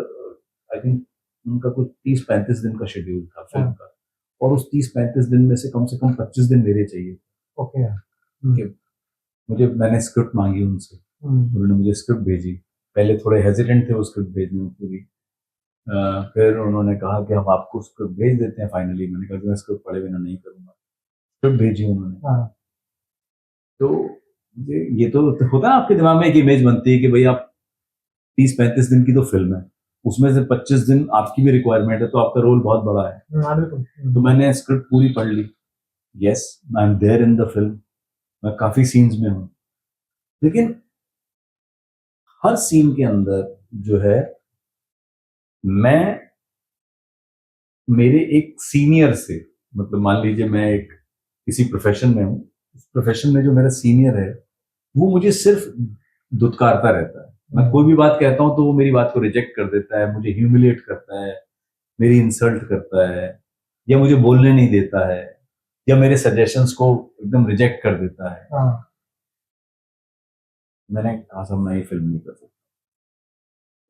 आई थिंक उनका कुछ 30-35 दिन का शेड्यूल था फिल्म का, और उस 30-35 दिन में से कम 25 दिन मेरे चाहिए। ओके। मैंने स्क्रिप्ट मांगी उनसे, उन्होंने मुझे स्क्रिप्ट भेजी। पहले थोड़े हेजिटेंट थे वो स्क्रिप्ट भेजने में पूरी, फिर उन्होंने कहा कि हम आपको स्क्रिप्ट भेज देते हैं फाइनली। मैंने कहा कि मैं स्क्रिप्ट पढ़े बिना नहीं करूंगा। स्क्रिप्ट भेजी उन्होंने। तो मुझे ये तो होता है आपके दिमाग में एक इमेज बनती है कि भाई आप 30-35 दिन की तो फिल्म है, उसमें से 25 दिन आपकी भी रिक्वायरमेंट है, तो आपका रोल बहुत बड़ा है। तो मैंने स्क्रिप्ट पूरी पढ़ ली। Yes, I am there in the film, मैं काफी सीन्स में हूँ, लेकिन हर सीन के अंदर जो है मैं मेरे एक सीनियर से, मतलब मान लीजिए मैं एक किसी प्रोफेशन में हूँ, उस प्रोफेशन में जो मेरा सीनियर है वो मुझे सिर्फ दुत्कारता रहता है। मैं कोई भी बात कहता हूँ तो वो मेरी बात को रिजेक्ट कर देता है, मुझे ह्यूमिलिएट करता है, मेरी इंसल्ट करता है, या मुझे बोलने नहीं देता है, या मेरे सजेशंस को एकदम रिजेक्ट कर देता है। मैंने कहा साहब मैं ये फिल्म नहीं कर सकता।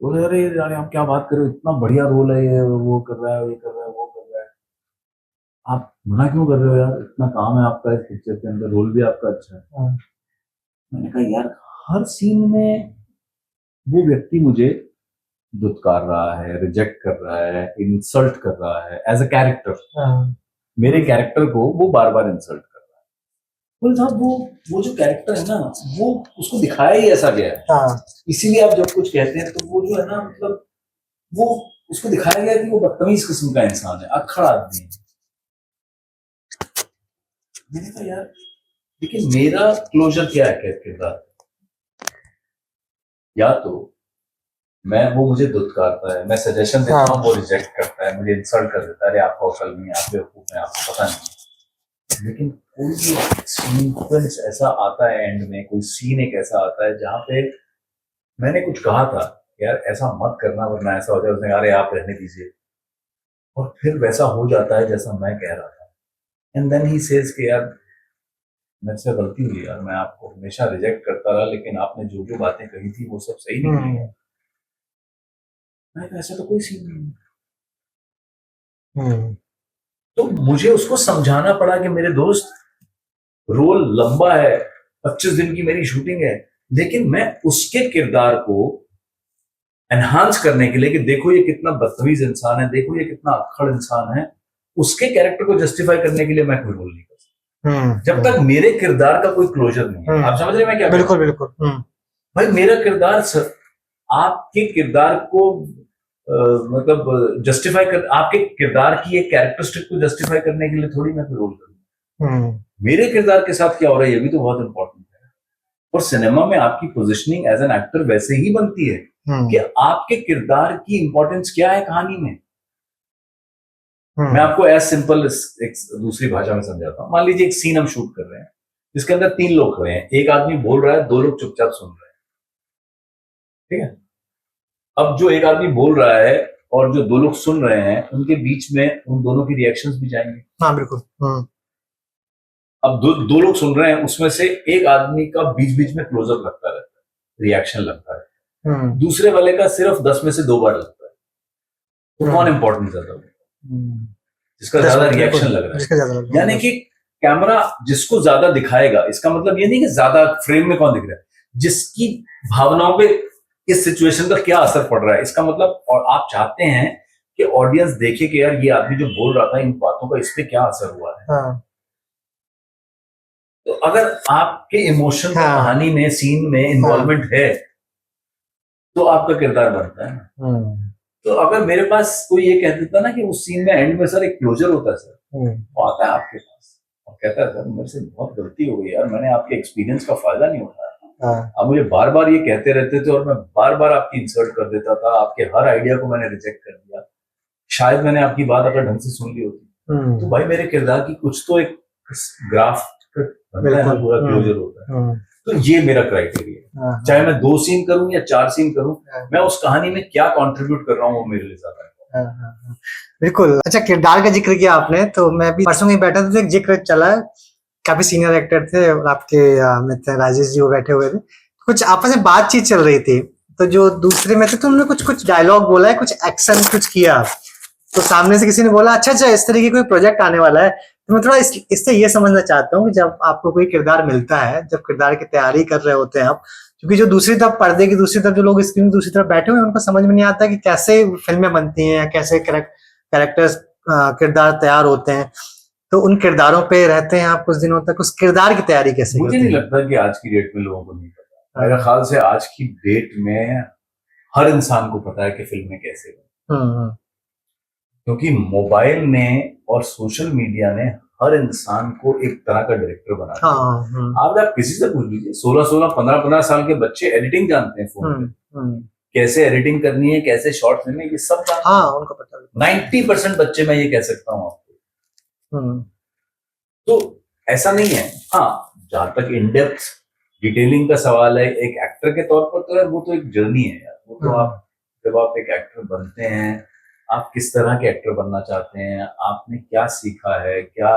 बोले अरे यार आप क्या बात कर रहे हो, इतना बढ़िया रोल है, ये वो कर रहा है, ये कर रहा है, वो कर रहा है, आप मना क्यों कर रहे हो यार, इतना काम है आपका इस पिक्चर के अंदर, रोल भी आपका अच्छा है। मैंने कहा यार हर सीन में वो व्यक्ति मुझे दुत्कार रहा है, रिजेक्ट कर रहा है, इंसल्ट कर रहा है एज अ कैरेक्टर। मेरे कैरेक्टर को वो बार बार इंसल्ट कर रहा है। बोले साहब वो जो कैरेक्टर है ना, वो उसको दिखाया ही ऐसा गया है, इसीलिए आप जब कुछ कहते हैं तो वो जो है ना, मतलब वो उसको दिखाया गया कि वो बदतमीज किस्म का इंसान है, अक्खड़ आदमी है। मैंने कहा यार लेकिन मेरा क्लोजर क्या है किरदार, या तो वो मुझे दुत्कारता है, मैं सजेशन देता हूँ, वो रिजेक्ट करता है, मुझे इंसल्ट कर देता है, अरे आपको अकल नहीं है, आप बेवकूफ हैं, आपको पता नहीं। लेकिन कोई भी सीक्वेंस ऐसा आता है एंड में, कोई सीन एक ऐसा आता है जहां पे मैंने कुछ कहा था यार ऐसा मत करना वरना ऐसा हो जाए, उसने अरे आप रहने दीजिए, और फिर वैसा हो जाता है जैसा मैं कह रहा था। एंड देन ही सेज कि यार मेरे से गलती हुई यार, मैं आपको हमेशा रिजेक्ट करता रहा, लेकिन आपने जो जो बातें कही थी वो सब सही नहीं है। ऐसा तो कोई सीन नहीं है। तो मुझे उसको समझाना पड़ा कि मेरे दोस्त रोल लंबा है, 25 दिन की मेरी शूटिंग है, लेकिन मैं उसके किरदार को एनहांस करने के लिए कि देखो ये कितना बदतमीज इंसान है, देखो ये कितना अक्खड़ इंसान है, उसके कैरेक्टर को जस्टिफाई करने के लिए मैं कोई रोल नहीं कर सकता जब तक मेरे किरदार का कोई क्लोजर नहीं है। आप समझ रहे हैं मैं क्या? बिल्कुल बिल्कुल। भाई मेरा किरदार आपके किरदार को मतलब जस्टिफाई कर, आपके किरदार की एक कैरेक्टरिस्टिक को जस्टिफाई करने के लिए थोड़ी मैं कोई रोल करूँ। मेरे किरदार के साथ क्या हो रहा है ये भी तो बहुत इंपॉर्टेंट है। और सिनेमा में आपकी पोजीशनिंग एज एन एक्टर वैसे ही बनती है कि आपके किरदार की इंपॉर्टेंस क्या है कहानी में। मैं आपको एज सिंपल एक दूसरी भाषा में समझाता हूँ। मान लीजिए एक सीन हम शूट कर रहे हैं जिसके अंदर 3 लोग खड़े हैं, एक आदमी बोल रहा है, 2 लोग चुपचाप सुन रहे हैं, ठीक है। अब जो एक आदमी बोल रहा है और जो 2 लोग सुन रहे हैं, उनके बीच में उन दोनों की रिएक्शंस भी जाएंगे। हाँ बिल्कुल। अब 2 लोग सुन रहे हैं, उसमें से एक आदमी का बीच बीच में क्लोजअप लगता रहता है, रिएक्शन लगता है, दूसरे वाले का सिर्फ 10 में से 2 बार लगता है। तो कौन इंपॉर्टेंट ज्यादा होगा? जिसका ज्यादा रिएक्शन लग रहा है। यानी कि कैमरा जिसको ज्यादा दिखाएगा, इसका मतलब ये नहीं कि ज्यादा फ्रेम में कौन दिख रहा है, जिसकी भावनाओं पे इस सिचुएशन का क्या असर पड़ रहा है, इसका मतलब। और आप चाहते हैं कि ऑडियंस देखे कि यार ये आदमी जो बोल रहा था इन बातों का इस पे क्या असर हुआ है। तो अगर आपके इमोशन कहानी में, सीन में इन्वॉल्वमेंट है तो आपका किरदार बनता है। तो अगर मेरे पास कोई ये कह देता ना कि उस सीन में एंड में सर एक क्लोजर होता है सर, वो आता है आपके पास और कहता है सर मेरे से बहुत गलती हो गई यार, मैंने आपके एक्सपीरियंस का फायदा नहीं उठाया, आप मुझे बार बार ये कहते रहते थे और मैं बार बार आपकी इंसल्ट कर देता था, आपके हर आइडिया को मैंने रिजेक्ट कर दिया, शायद मैंने आपकी बात अगर ढंग से सुन ली होती तो भाई मेरे किरदार की कुछ तो एक ग्राफ बनता है ना, पूरा क्लोजर होता है। तो ये मेरा क्राइटेरिया है, चाहे मैं 2 सीन करूं या 4 सीन करूं, मैं उस कहानी में क्या कंट्रीब्यूट कर रहा हूं वो मेरे लिए ज्यादा है। बिल्कुल। अच्छा, किरदार का जिक्र किया आपने, तो मैं भी परसों में बैठा था तो एक जिक्र चला, काफी सीनियर एक्टर थे और आपके मित्र राजेश जी वो बैठे हुए थे, कुछ आपस में बातचीत चल रही थी, तो जो दूसरे में थे तो उन्होंने कुछ डायलॉग बोला है, कुछ एक्शन कुछ किया, तो सामने से किसी ने बोला अच्छा इस तरह की कोई प्रोजेक्ट आने वाला है। तो मैं थोड़ा इससे ये समझना चाहता हूँ कि जब आपको कोई किरदार मिलता है, जब किरदार की तैयारी कर रहे होते हैं आप, क्योंकि जो दूसरी तरफ पर्दे की दूसरी तरफ जो लोग स्क्रीन दूसरी तरफ बैठे हुए हैं उनको समझ में नहीं आता कि कैसे फिल्में बनती हैं, कैसे कैरेक्टर्स किरदार तैयार होते हैं, तो उन किरदारों पे रहते हैं आप कुछ दिनों तक, उस किरदार की तैयारी कैसे? मुझे नहीं लगता कि आज की डेट में लोगों को नहीं पता। मेरे ख्याल से आज की डेट में हर इंसान को पता है कि फिल्में कैसे बनती, क्योंकि मोबाइल ने और सोशल मीडिया ने हर इंसान को एक तरह का डायरेक्टर बनाता है। हाँ आप किसी से पूछ लीजिए, 16 15 साल के बच्चे एडिटिंग जानते हैं फोन पे, कैसे एडिटिंग करनी है, कैसे शॉर्ट्स लेने, ये सब जानते हाँ उनको पता है। 90% बच्चे, मैं ये कह सकता हूँ आपको। तो ऐसा नहीं है। हाँ, जहां तक इन डेप्थ डिटेलिंग का सवाल है, एक एक्टर के तौर पर तो यार वो तो एक जर्नी है यार। वो तो आप जब आप एक एक्टर बनते हैं, आप किस तरह के एक्टर बनना चाहते हैं, आपने क्या सीखा है, क्या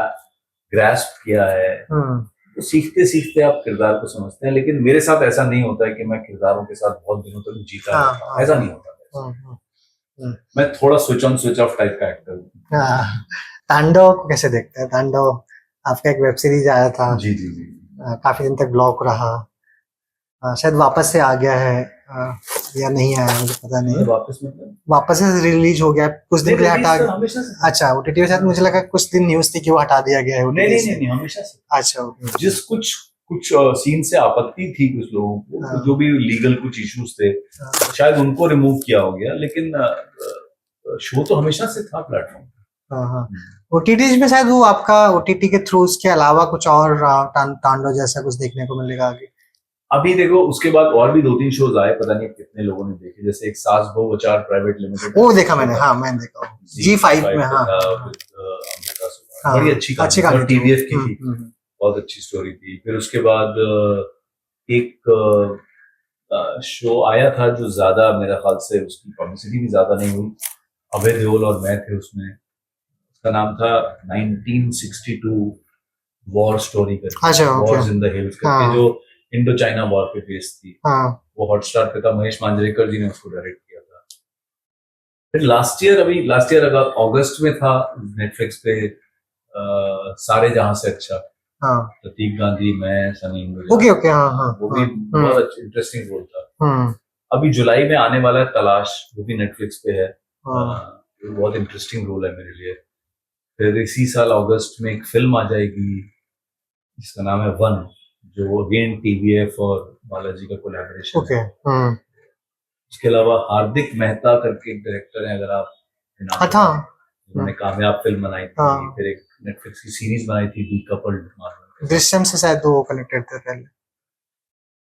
ग्रैस्प किया है, तो सीखते सीखते आप किरदार को समझते हैं। लेकिन मेरे साथ ऐसा नहीं होता है कि मैं किरदारों के साथ बहुत दिनों तक जीता रहता हूं, ऐसा नहीं होता। मैं थोड़ा switch on switch off type का एक्टर हूँ। तांडव को कैसे देखते हैं? तांडव आपका एक वेब सीरीज आया था, जी जी जी, काफी दिन तक ब्लॉक रहा, शायद वापस से आ गया है या नहीं आया, मुझे पता नहीं। वापस से रिलीज हो गया, कुछ दिन के लिए हटा। अच्छा, ओटीटी के साथ मुझे लगा कुछ दिन न्यूज थी कि वो हटा दिया गया है। नहीं, हमेशा से। अच्छा, जिस कुछ सीन से आपत्ति थी कुछ लोगों को, जो भी लीगल कुछ इश्यूज थे, शायद उनको रिमूव किया हो गया, लेकिन शो तो हमेशा से था प्लेटफॉर्म। हाँ, ओटीटी में शायद वो आपका ओटीटी के थ्रू उसके अलावा कुछ और तांडव जैसा कुछ देखने को मिलेगा आगे। अभी देखो, उसके बाद और भी 2-3 शोज आए, पता नहीं कितने लोगों ने देखे। जैसे एक सास बहू अचार प्राइवेट लिमिटेड, वो देखा मैंने। हाँ, मैंने देखा G5 में। हाँ, बड़ी अच्छी कहानी, टीवीएफ की थी, बहुत अच्छी स्टोरी थी। फिर उसके बाद एक शो आया था जो ज्यादा, मेरे ख्याल से उसकी पब्लिसिटी भी ज्यादा नहीं हुई, अभय देओल और मैं थे उसमें। उसका नाम था 1962 वॉर स्टोरी करके, वॉर्स इन द हिल्स करके, जो इंडो चाइना वॉर पे बेस्ड थी। वो हॉटस्टार पे था, महेश मांजरेकर जी ने उसको डायरेक्ट किया था। फिर लास्ट ईयर अगर अगस्त में था नेटफ्लिक्स पे सारे जहां से अच्छा, प्रतीक गांधी, मैं, सनी इंदुजा। ओके, हाँ, वो भी बहुत अच्छा इंटरेस्टिंग रोल था। अभी जुलाई में आने वाला है तलाश, वो भी नेटफ्लिक्स पे है। बहुत इंटरेस्टिंग रोल है मेरे लिए। फिर इसी साल अगस्त में एक फिल्म आ जाएगी जिसका नाम है वन, जो अगेन टीवीएफ और बालाजी का कोलैबोरेशन है। उसके अलावा हार्दिक मेहता करके एक डायरेक्टर है, अगर आप, उन्होंने कामयाब फिल्म बनाई थी, फिर एक नेटफ्लिक्स की सीरीज बनाई थी दी कपल्ड, दृश्यम से शायद वो कनेक्टेड थे पहले।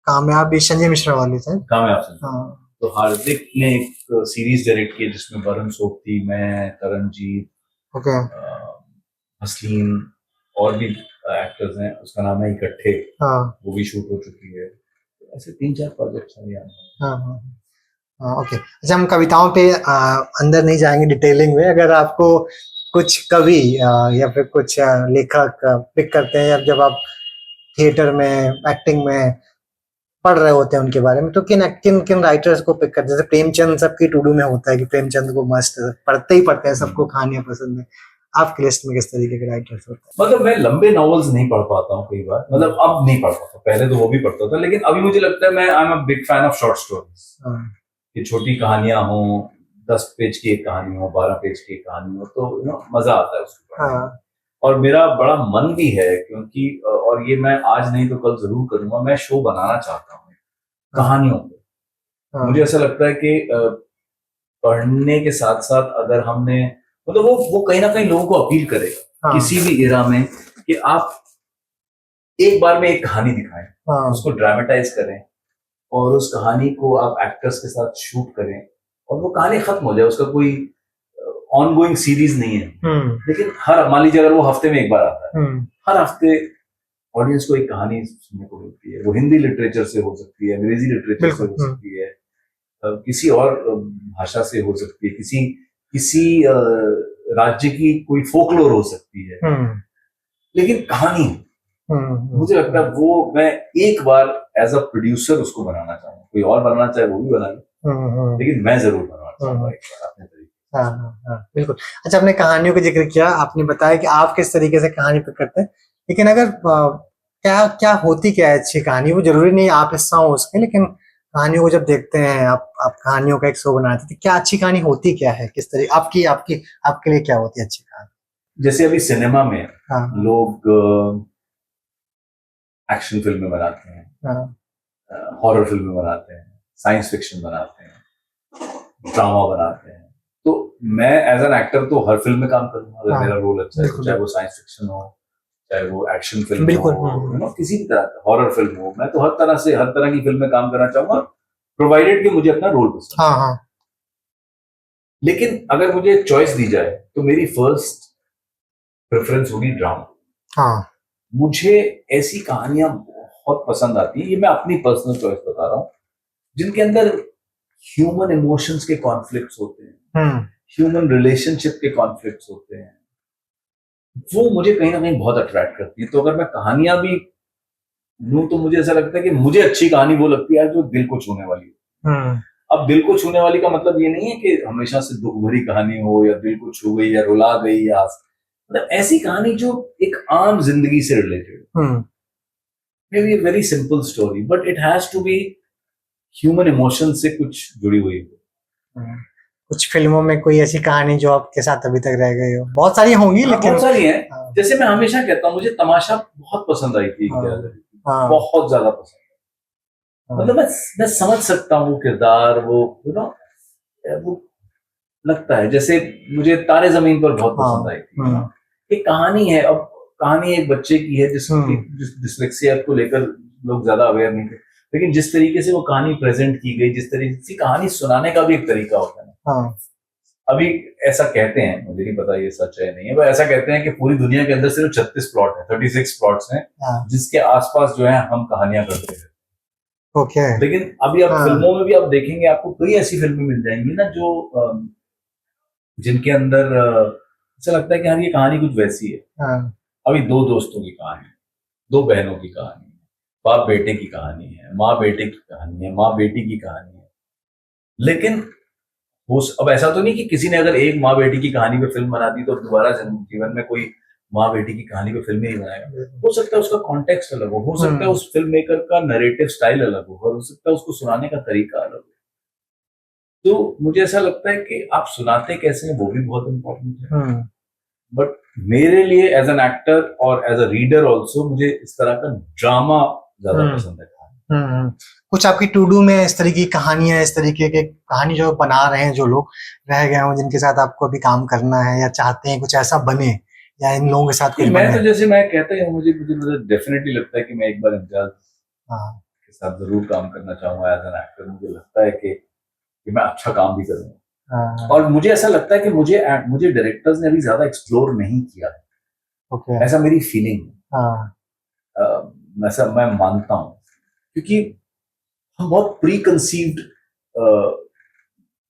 कामयाब भी संजय मिश्रा वाली थे। कामयाब से। तो हार्दिक ने एक सीरीज डायरेक्ट की जिसमें वरुण सोपती, मैं, तरनजीत, हसलीन और भी एक्टर्स हैं। उसका नाम है इकट्ठे, वो भी शूट हो चुकी है। ऐसे 3-4 प्रोजेक्ट्स हैं। ओके, अच्छा, हम कविताओं पे अंदर नहीं जाएंगे डिटेलिंग में। अगर आपको कुछ कवि या फिर कुछ लेखक पिक करते हैं, या जब आप थिएटर में, एक्टिंग में पढ़ रहे होते हैं उनके बारे में, तो किन राइटर्स को पिक करते हैं? जैसे प्रेमचंद सबकी टू डू में होता है कि प्रेमचंद को मस्त पढ़ते ही पढ़ते हैं, सबको कहानियां पसंद है। आपकी लिस्ट में किस तरीके के राइटर्स होते हैं? मतलब मैं लंबे नॉवेल्स नहीं पढ़ पाता हूँ कई बार, मतलब अब नहीं पढ़ पाता, पहले तो वो भी पढ़ता था, लेकिन अभी मुझे लगता है मैं I am a big fan of short stories. कि छोटी कहानियां हो, 10 पेज की एक कहानी हो, 12 पेज की एक कहानी हो, तो मजा आता है उसको पढ़ने में। और मेरा बड़ा मन भी है, क्योंकि और ये मैं आज नहीं तो कल जरूर करूंगा, मैं शो बनाना चाहता हूँ कहानियों पे। मुझे ऐसा लगता है कि पढ़ने के साथ साथ अगर हमने, मतलब वो कहीं ना कहीं लोगों को अपील करेगा किसी भी इरा में, कि आप एक बार में एक कहानी दिखाएं, उसको ड्रामेटाइज करें, और उस कहानी को आप एक्टर्स के साथ शूट करें, और वो कहानी खत्म हो जाए। उसका कोई ऑनगोइंग सीरीज नहीं है, लेकिन हर, मान लीजिए अगर वो हफ्ते में एक बार आता है, हर हफ्ते ऑडियंस को एक कहानी सुनने को मिलती है। वो हिंदी लिटरेचर से हो सकती है, अंग्रेजी लिटरेचर से हो सकती है, किसी और भाषा से हो सकती है, किसी राज्य की कोई फोकलोर हो सकती है, लेकिन कहानी, मुझे लगता है वो मैं एक बार एज अ प्रोड्यूसर उसको बनाना चाहूंगा। कोई और बनाना चाहे वो भी बना ले, लेकिन मैं जरूर बनाना चाहूंगा एक बार अपने तरीके। बिल्कुल। अच्छा, आपने कहानियों का जिक्र किया, आपने बताया कि आप किस तरीके से कहानी पे करते हैं, लेकिन अगर क्या होती क्या है अच्छी कहानी? वो जरूरी नहीं आप हिस्सा हो उसके, लेकिन कहानियों को जब देखते हैं, आप कहानियों का एक शो बनाते हैं, तो क्या अच्छी कहानी होती क्या है? किस तरह आपके लिए क्या होती है अच्छी कहानी? जैसे अभी सिनेमा में लोग एक्शन फिल्में बनाते हैं, हॉरर फिल्में बनाते हैं, साइंस फिक्शन बनाते हैं, ड्रामा बनाते हैं। तो मैं एज एन एक्टर तो हर फिल्म में काम करूंगा अगर मेरा रोल अच्छा है, चाहे वो साइंस फिक्शन हो, चाहे वो एक्शन फिल्म बिल्कुल, हो, किसी भी तरह का हॉरर फिल्म हो, मैं तो हर तरह की फिल्म में काम करना चाहूंगा, प्रोवाइडेड कि मुझे अपना रोल पसंद। हाँ हाँ लेकिन अगर मुझे चॉइस दी जाए तो मेरी फर्स्ट प्रेफरेंस होगी ड्रामा। हाँ। मुझे ऐसी कहानियां बहुत पसंद आती है, ये मैं अपनी पर्सनल चॉइस बता रहा हूँ, जिनके अंदर ह्यूमन इमोशंस के कॉन्फ्लिक्ट्स होते हैं, ह्यूमन रिलेशनशिप के कॉन्फ्लिक्ट्स होते हैं, वो मुझे कहीं ना कहीं बहुत अट्रैक्ट करती है। तो अगर मैं कहानियां भी लूं तो मुझे ऐसा लगता है कि मुझे अच्छी कहानी वो लगती है जो दिल को छूने वाली हो। अब दिल को छूने वाली का मतलब ये नहीं है कि हमेशा से दुख भरी कहानी हो या दिल को छू गई या रुला गई या मतलब ऐसी कहानी जो एक आम जिंदगी से related, maybe very simple story but it has to be human emotion से कुछ जुड़ी हुई हो। कुछ फिल्मों में कोई ऐसी कहानी जो आपके साथ अभी तक रह गई हो? बहुत सारी होंगी लेकिन बहुत सारी हैं। जैसे मैं हमेशा कहता हूँ, मुझे तमाशा बहुत पसंद आई थी, बहुत ज्यादा पसंद। मतलब मैं समझ सकता हूँ वो किरदार, वो वो लगता है। जैसे मुझे तारे जमीन पर बहुत पसंद आई थी। एक कहानी है, अब कहानी एक बच्चे की है जिसकी डिस्लेक्सिया को लेकर लोग ज्यादा अवेयर नहीं थे, लेकिन जिस तरीके से वो कहानी प्रेजेंट की गई, जिस तरीके से कहानी सुनाने का भी एक तरीका होता है ना। अभी ऐसा कहते हैं, मुझे नहीं पता ये सच है नहीं है, पर ऐसा कहते हैं कि पूरी दुनिया के अंदर सिर्फ 36 प्लॉट है, 36 प्लॉट्स हैं जिसके आसपास जो है हम कहानियां करते हैं। लेकिन अभी आप फिल्मों में भी आप देखेंगे, आपको कई ऐसी फिल्में मिल जाएंगी ना जो जिनके अंदर ऐसा लगता है कि हाँ ये कहानी कुछ वैसी है। अभी दो दोस्तों की कहानी, दो बहनों की कहानी है, बाप बेटे की कहानी है, माँ बेटे की कहानी है, माँ बेटी की कहानी है। लेकिन अब ऐसा तो नहीं कि किसी ने अगर एक माँ बेटी की कहानी पे फिल्म बना दी तो दोबारा जीवन में कोई माँ बेटी की कहानी पे फिल्म नहीं बनाएगा। हो सकता है उसका कॉन्टेक्स्ट अलग हो सकता है उस फिल्म मेकर का नरेटिव स्टाइल अलग हो, और हो सकता है उसको सुनाने का तरीका अलग हो। तो मुझे ऐसा लगता है कि आप सुनाते कैसे हैं वो भी बहुत इंपॉर्टेंट है। बट मेरे लिए एज एन एक्टर और एज अ रीडर ऑल्सो मुझे इस तरह का ड्रामा ज्यादा पसंद है। कुछ आपकी टू डू में इस तरीके की कहानियां, इस तरीके के कहानी जो बना रहे हैं, जो लोग रह गए हों जिनके साथ आपको अभी काम करना है या चाहते हैं कुछ ऐसा बने, या इन लोगों के साथ कुछ मैं बने? तो जैसे मैं कहता हूँ, मुझे डेफिनेटली लगता है कि मैं एक बार इम्तियाज के साथ जरूर काम करना चाहूंगा एज एन एक्टर। मुझे लगता है कि मैं अच्छा काम भी करूंगा, और मुझे ऐसा लगता है कि मुझे डायरेक्टर्स ने अभी ज्यादा एक्सप्लोर नहीं किया है। ऐसा मेरी फीलिंग है। ऐसा मैं मानता हूँ, क्योंकि हम बहुत प्री कंसीव्ड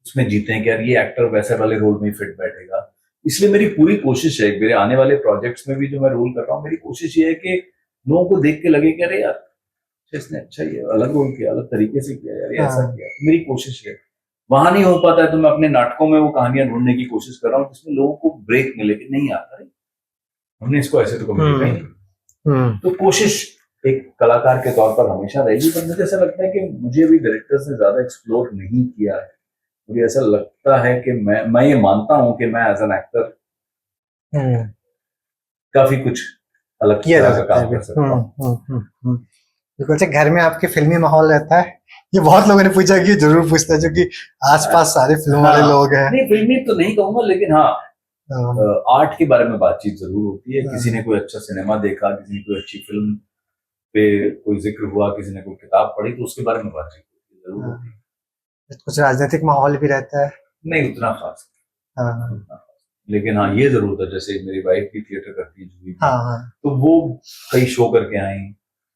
उसमें जीते हैं कि यार ये एक्टर वैसे वाले रोल में फिट बैठेगा। इसलिए मेरी पूरी कोशिश है, मेरे आने वाले प्रोजेक्ट्स में भी जो मैं रोल कर रहा हूँ, मेरी कोशिश ये है कि लोगों को देख के लगे कि अरे यार इसने अच्छा ये अलग रोल किया, अलग तरीके से किया, यार ये ऐसा किया। मेरी कोशिश है। वहां नहीं हो पाता है तो मैं अपने नाटकों में वो कहानियां ढूंढने की कोशिश कर रहा हूँ जिसमें लोगों को ब्रेक मिले कि नहीं आता है, हमने इसको ऐसे तो कभी देखा ही नहीं। तो कोशिश एक कलाकार के तौर पर हमेशा रहेगी, पर मुझे ऐसा लगता है कि मुझे भी डायरेक्टर्स ने ज्यादा एक्सप्लोर नहीं किया है। मुझे ऐसा लगता है कि मैं ये मानता हूं कि मैं एज एन एक्टर काफी कुछ अलग तरह का काम कर सकता हूं। बिल्कुल। अच्छा, घर में आपके फिल्मी माहौल रहता है? ये बहुत लोगों ने पूछा कि जरूर पूछता है, जो कि आसपास सारे फिल्म वाले लोग हैं। नहीं, फिल्मी तो नहीं कहूंगा, लेकिन हाँ आर्ट के बारे में बातचीत जरूर होती है। किसी ने कोई अच्छा सिनेमा देखा, किसी ने कोई अच्छी फिल्म पे कोई जिक्र हुआ, किसी ने कोई किताब पढ़ी, तो उसके बारे में बातचीत जरूर होती है। कुछ राजनीतिक माहौल भी रहता है? नहीं उतना खास, लेकिन हाँ ये जरूर था, जैसे मेरी वाइफ भी थिएटर करती है, तो वो कई शो करके आई,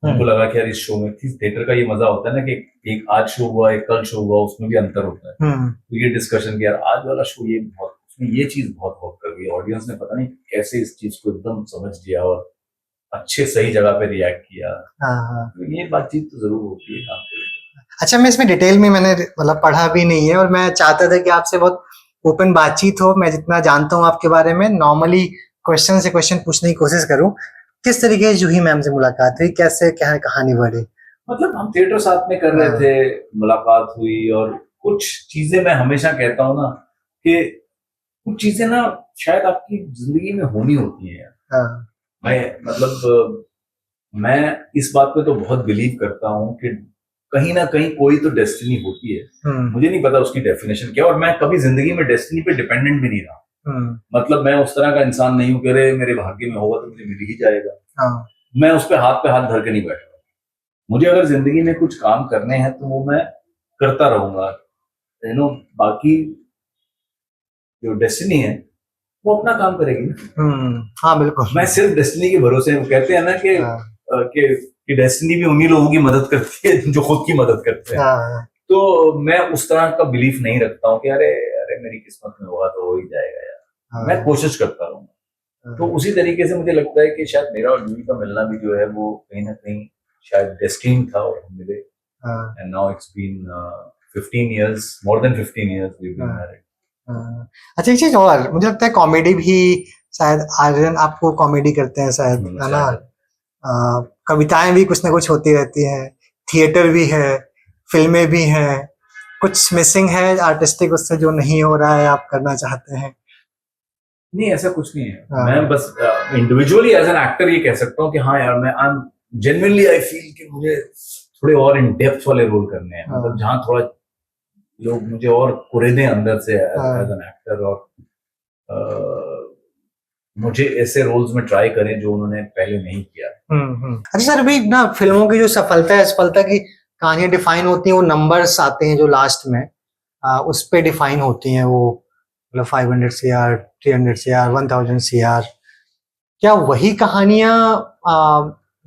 उनको लगा कि यार इस शो में थिएटर का ये मजा होता है ना कि एक आज शो हुआ, एक कल शो हुआ, उसमें भी अंतर होता है। तो ये डिस्कशन कि यार आज वाला शो ये बहुत, उसमें ये चीज बहुत वर्क कर गई, ऑडियंस ने पता नहीं कैसे इस चीज को एकदम समझ लिया और अच्छे सही जगह पे रिएक्ट किया। तो ये बातचीत तो जरूर होती है काम को लेकर। अच्छा, मैं इसमें डिटेल में मैंने मतलब पढ़ा भी नहीं है, और मैं चाहता था कि आपसे बहुत ओपन बातचीत हो। मैं जितना जानता हूँ आपके बारे में, नॉर्मली क्वेश्चन से क्वेश्चन पूछने की कोशिश करूँ। किस तरीके से जूही मैम से मुलाकात हुई, कैसे क्या कहानी बढ़ी? मतलब हम थिएटर साथ में कर रहे थे, मुलाकात हुई, और कुछ चीजें मैं हमेशा कहता हूँ ना कि कुछ चीजें ना शायद आपकी जिंदगी में होनी होती है। मैं इस बात पे तो बहुत बिलीव करता हूँ कि कहीं ना कहीं कोई तो डेस्टिनी होती है। मुझे नहीं पता उसकी डेफिनेशन क्या, और मैं कभी जिंदगी में डेस्टिनी पे डिपेंडेंट भी नहीं रहा। मतलब मैं उस तरह का इंसान नहीं हूँ कि अरे मेरे भाग्य में होगा तो मुझे मिल ही जाएगा। हाँ, मैं उस पे हाथ धर के नहीं बैठ रहा। मुझे अगर जिंदगी में कुछ काम करने हैं तो वो मैं करता रहूंगा। बाकी जो डेस्टिनी है वो अपना काम करेगी ना। हाँ बिल्कुल। मैं सिर्फ डेस्टिनी के भरोसे हूँ। कहते हैं ना कि डेस्टिनी भी उन्हीं लोगों की मदद करती है जो खुद की मदद करते हैं। हाँ, तो मैं उस तरह का बिलीफ नहीं रखता हूँ कि अरे अरे मेरी किस्मत में होगा तो हो ही जाएगा यार। हाँ, मैं कोशिश करता रहूंगा। तो उसी तरीके से मुझे लगता है कि शायद मेरा और जूही का मिलना भी जो है वो कहीं ना कहीं शायद डेस्टिनी था और हम मिले। And now it's been 15 years, more than 15 years we've been married. अच्छा, एक चीज और मुझे लगता है कॉमेडी भी शायद आर्यन आपको कॉमेडी करते हैं शायद, है ना? कविताएं भी कुछ ना कुछ होती रहती हैं, थिएटर भी है, फिल्में भी हैं, कुछ मिसिंग है आर्टिस्टिक उससे जो नहीं हो रहा है आप करना चाहते हैं? नहीं, ऐसा कुछ नहीं है। मैं बस इंडिविजुअली एज एन एक्टर ये कह सकता हूँ कि हाँ यार मैं जेन्युइनली आई फील कि मुझे थोड़े और इन डेप्थ वाले रोल करने हैं। मतलब जहाँ थोड़ा लोग मुझे और कुरेदे अंदर से एज एन एक्टर, और मुझे ऐसे रोल्स में ट्राई करें जो उन्होंने पहले नहीं किया। अच्छा सर, अभी ना फिल्मों की जो सफलता है, असफलता की कहानियां डिफाइन होती हैं, वो नंबर्स आते हैं जो लास्ट में उस पे डिफाइन होती हैं। वो मतलब 500 CR, 300 CR, 1000 CR, क्या वही कहानियां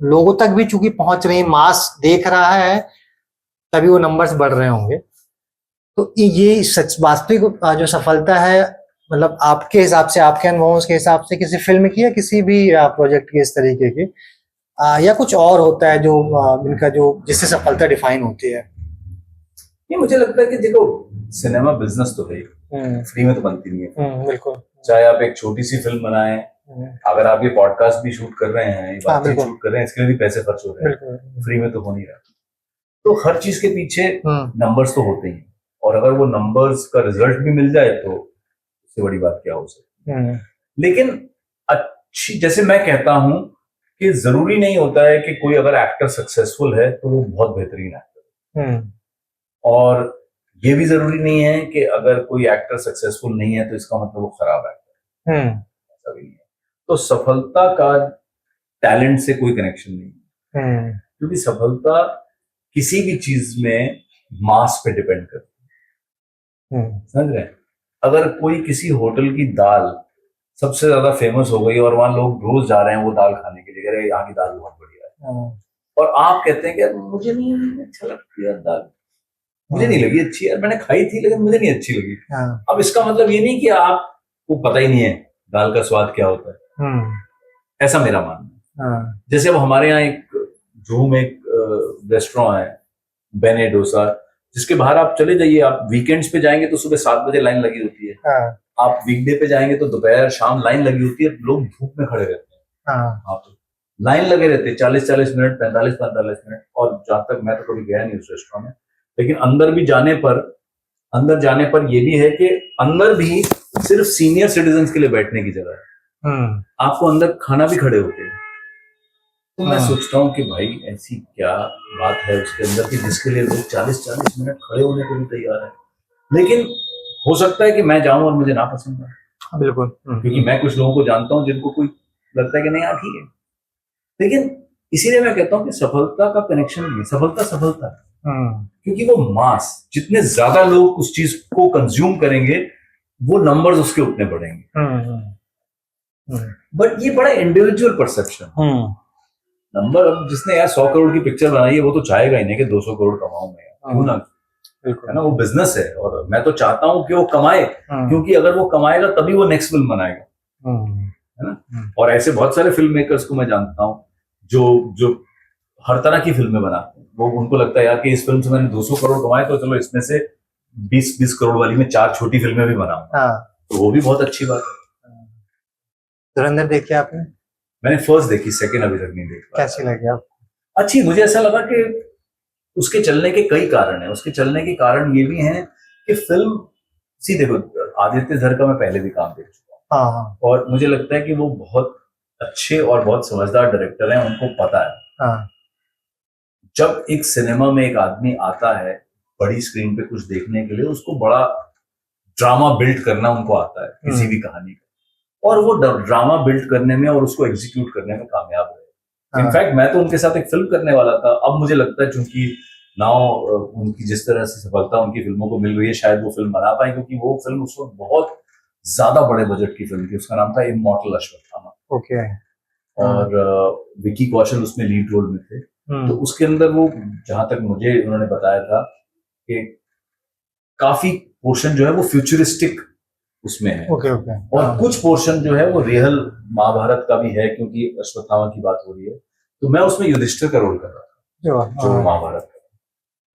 लोगों तक भी चूंकि पहुंच रही, मास देख रहा है, तभी वो नंबर्स बढ़ रहे होंगे? तो ये सच वास्तविक जो सफलता है, मतलब आपके हिसाब से, आपके अनुभवों के हिसाब से, किसी फिल्म की या किसी भी प्रोजेक्ट की इस तरीके की, या कुछ और होता है जो इनका जो जिससे सफलता डिफाइन होती है? नहीं, मुझे लगता है कि देखो सिनेमा बिजनेस तो है, फ्री में तो बनती नहीं है। बिल्कुल। चाहे आप एक छोटी सी फिल्म बनाएं, अगर आप ये पॉडकास्ट भी शूट कर रहे हैं, ये बातचीत शूट कर रहे हैं, इसके लिए भी पैसे खर्च हो रहे हैं, फ्री में तो हो नहीं रहा। तो हर चीज के पीछे नंबर्स तो होते ही, और अगर वो नंबर्स का रिजल्ट भी मिल जाए तो उससे बड़ी बात क्या हो सकती है। लेकिन अच्छी, जैसे मैं कहता हूं कि जरूरी नहीं होता है कि कोई अगर एक्टर सक्सेसफुल है तो वो बहुत बेहतरीन एक्टर है, और ये भी जरूरी नहीं है कि अगर कोई एक्टर सक्सेसफुल नहीं है तो इसका मतलब वो खराब एक्टर है। ऐसा भी नहीं है। तो सफलता का टैलेंट से कोई कनेक्शन नहीं है, क्योंकि सफलता किसी भी चीज में मास पे डिपेंड करती है। समझ रहे हैं? अगर कोई किसी होटल की दाल सबसे ज्यादा फेमस हो गई और वहां लोग रोज जा रहे हैं वो दाल खाने के लिए, अरे यहाँ की दाल बहुत बढ़िया है, और आप कहते हैं कि यार मुझे नहीं अच्छा लगती यार दाल, मुझे नहीं लगी अच्छी यार, मैंने खाई थी लेकिन मुझे नहीं अच्छी लगी। अब इसका मतलब ये नहीं कि आपको पता ही नहीं है दाल का स्वाद क्या होता है। ऐसा मेरा मानना है। जैसे अब हमारे यहाँ एक जूहू में एक रेस्टोरेंट है, बेने डोसा, जिसके बाहर आप चले जाइए, आप वीकेंड्स पे जाएंगे तो सुबह 7 बजे लाइन लगी होती है। आप वीकडे पे जाएंगे तो दोपहर शाम लाइन लगी होती है, लोग धूप में खड़े रहते हैं। आप लाइन लगे रहते हैं 40-40 मिनट, 45-45 मिनट। और जहां तक मैं तो कभी गया नहीं उस रेस्टोरेंट में, लेकिन अंदर जाने पर ये भी है कि अंदर भी सिर्फ सीनियर सिटीजन के लिए बैठने की जगह है। आपको अंदर खाना भी खड़े होते हैं। तो मैं सोचता हूँ कि भाई ऐसी क्या बात है उसके अंदर कि जिसके लिए लोग 40-40 मिनट खड़े होने को भी तैयार है। लेकिन हो सकता है कि मैं जाऊं और मुझे ना पसंद आए। बिल्कुल। क्योंकि मैं कुछ लोगों को जानता हूं जिनको कोई लगता है कि नहीं यार ठीक है, लेकिन इसीलिए मैं कहता हूं कि सफलता का कनेक्शन नहीं, सफलता है। क्योंकि वो मास, जितने ज्यादा लोग उस चीज को कंज्यूम करेंगे वो नंबर्स उसके उतने बढ़ेंगे। बट ये बड़ा इंडिविजुअल परसेप्शन। नंबर, अब जिसने यार 100 करोड़ की पिक्चर बनाई है वो तो चाहेगा ही नहीं कि 200 करोड़ कमाऊं मैं, क्यों ना, है ना? वो बिजनेस है और मैं तो चाहता हूं कि वो कमाए, क्योंकि अगर वो कमाएगा तभी वो नेक्स्ट फिल्म बनाएगा, है ना? और ऐसे बहुत सारे फिल्म मेकर्स को मैं जानता हूं जो हर तरह की फिल्में बनाते हैं। वो उनको लगता है यार कि इस फिल्म से मैंने 200 करोड़ कमाए तो चलो इसमें से 20 करोड़ वाली में 4 छोटी फिल्में भी बनाऊंगा। तो वो भी बहुत अच्छी बात है। धुरंधर देखी आपने? मैंने फर्स्ट देखी, सेकंड अभी तक नहीं देखी। कैसी लगी आपको? अच्छी। मुझे ऐसा लगा कि उसके चलने के कई कारण हैं। उसके चलने के कारण ये भी हैं कि फिल्म, सी देखो, आदित्य धर का मैं पहले भी काम देख चुका हूँ, और मुझे लगता है कि वो बहुत अच्छे और बहुत समझदार डायरेक्टर हैं, उनको पता है जब एक सिनेमा में एक आदमी आता है बड़ी स्क्रीन पे कुछ देखने के लिए, उसको बड़ा ड्रामा बिल्ड करना उनको आता है किसी भी कहानी का, और वो ड्रामा बिल्ड करने में और उसको एग्जीक्यूट करने में कामयाब रहे। इनफैक्ट मैं तो उनके साथ एक फिल्म करने वाला था, अब मुझे लगता है चूंकि नाउ उनकी जिस तरह से सफलता उनकी फिल्मों को मिल रही है, शायद वो फिल्म बना पाए, क्योंकि वो फिल्म उस वक्त बहुत ज्यादा बड़े बजट की फिल्म थी। उसका नाम था इमॉर्टल अश्वत्थामा। ओके। और विकी कौशल उसमें लीड रोल में थे। तो उसके अंदर वो, जहां तक मुझे उन्होंने बताया था कि काफी पोर्शन जो है वो फ्यूचरिस्टिक उसमें है। Okay okay. और कुछ पोर्शन जो है वो रियल महाभारत का भी है, क्योंकि अश्वत्थामा की बात हो रही है। तो मैं उसमें युधिष्ठिर का रोल कर रहा था, जो महाभारत का।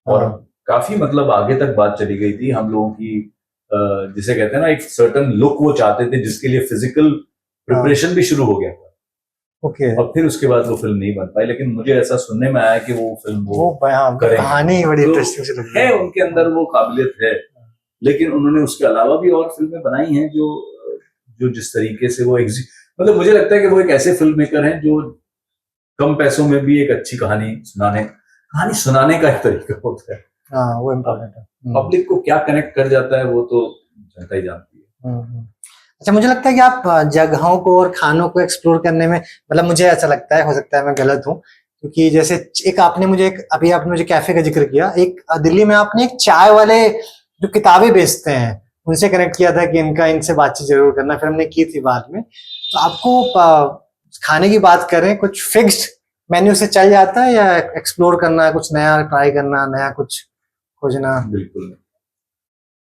और काफी मतलब आगे तक बात चली गई थी हम लोगों की, जिसे कहते हैं ना, एक सर्टन लुक वो चाहते थे जिसके लिए फिजिकल प्रिपरेशन भी शुरू हो गया था। ओके। और फिर उसके बाद वो फिल्म नहीं बन पाई, लेकिन मुझे ऐसा सुनने में आया कि वो फिल्म वो कहानी बड़ी तो इंटरेस्टिंग से लगी है, उनके अंदर वो काबिलियत है। लेकिन उन्होंने उसके अलावा भी और फिल्में बनाई हैं जो जो जिस तरीके से वो मतलब मुझे लगता है कि वो एक ऐसे फिल्म मेकर हैं जो कम पैसों में भी एक अच्छी कहानी सुनाने का एक तरीका होता है। हाँ, वो इम्पोर्टेंट है। पब्लिक को क्या कनेक्ट कर जाता है वो तो जनता ही जानती है। अच्छा, मुझे लगता है कि आप जगहों को और खानों को एक्सप्लोर करने में, मतलब मुझे ऐसा लगता है, हो सकता है मैं गलत हूँ, क्योंकि जैसे अभी आपने मुझे कैफे का जिक्र किया, एक दिल्ली में आपने एक चाय वाले जो किताबें बेचते हैं उनसे कनेक्ट किया था कि इनसे बातचीत जरूर करना, फिर हमने की थी बाद में। तो आपको खाने की बात करें, कुछ फिक्स्ड मेन्यू से चल जाता है या एक्सप्लोर करना है, कुछ नया ट्राई करना, नया कुछ खोजना? बिल्कुल,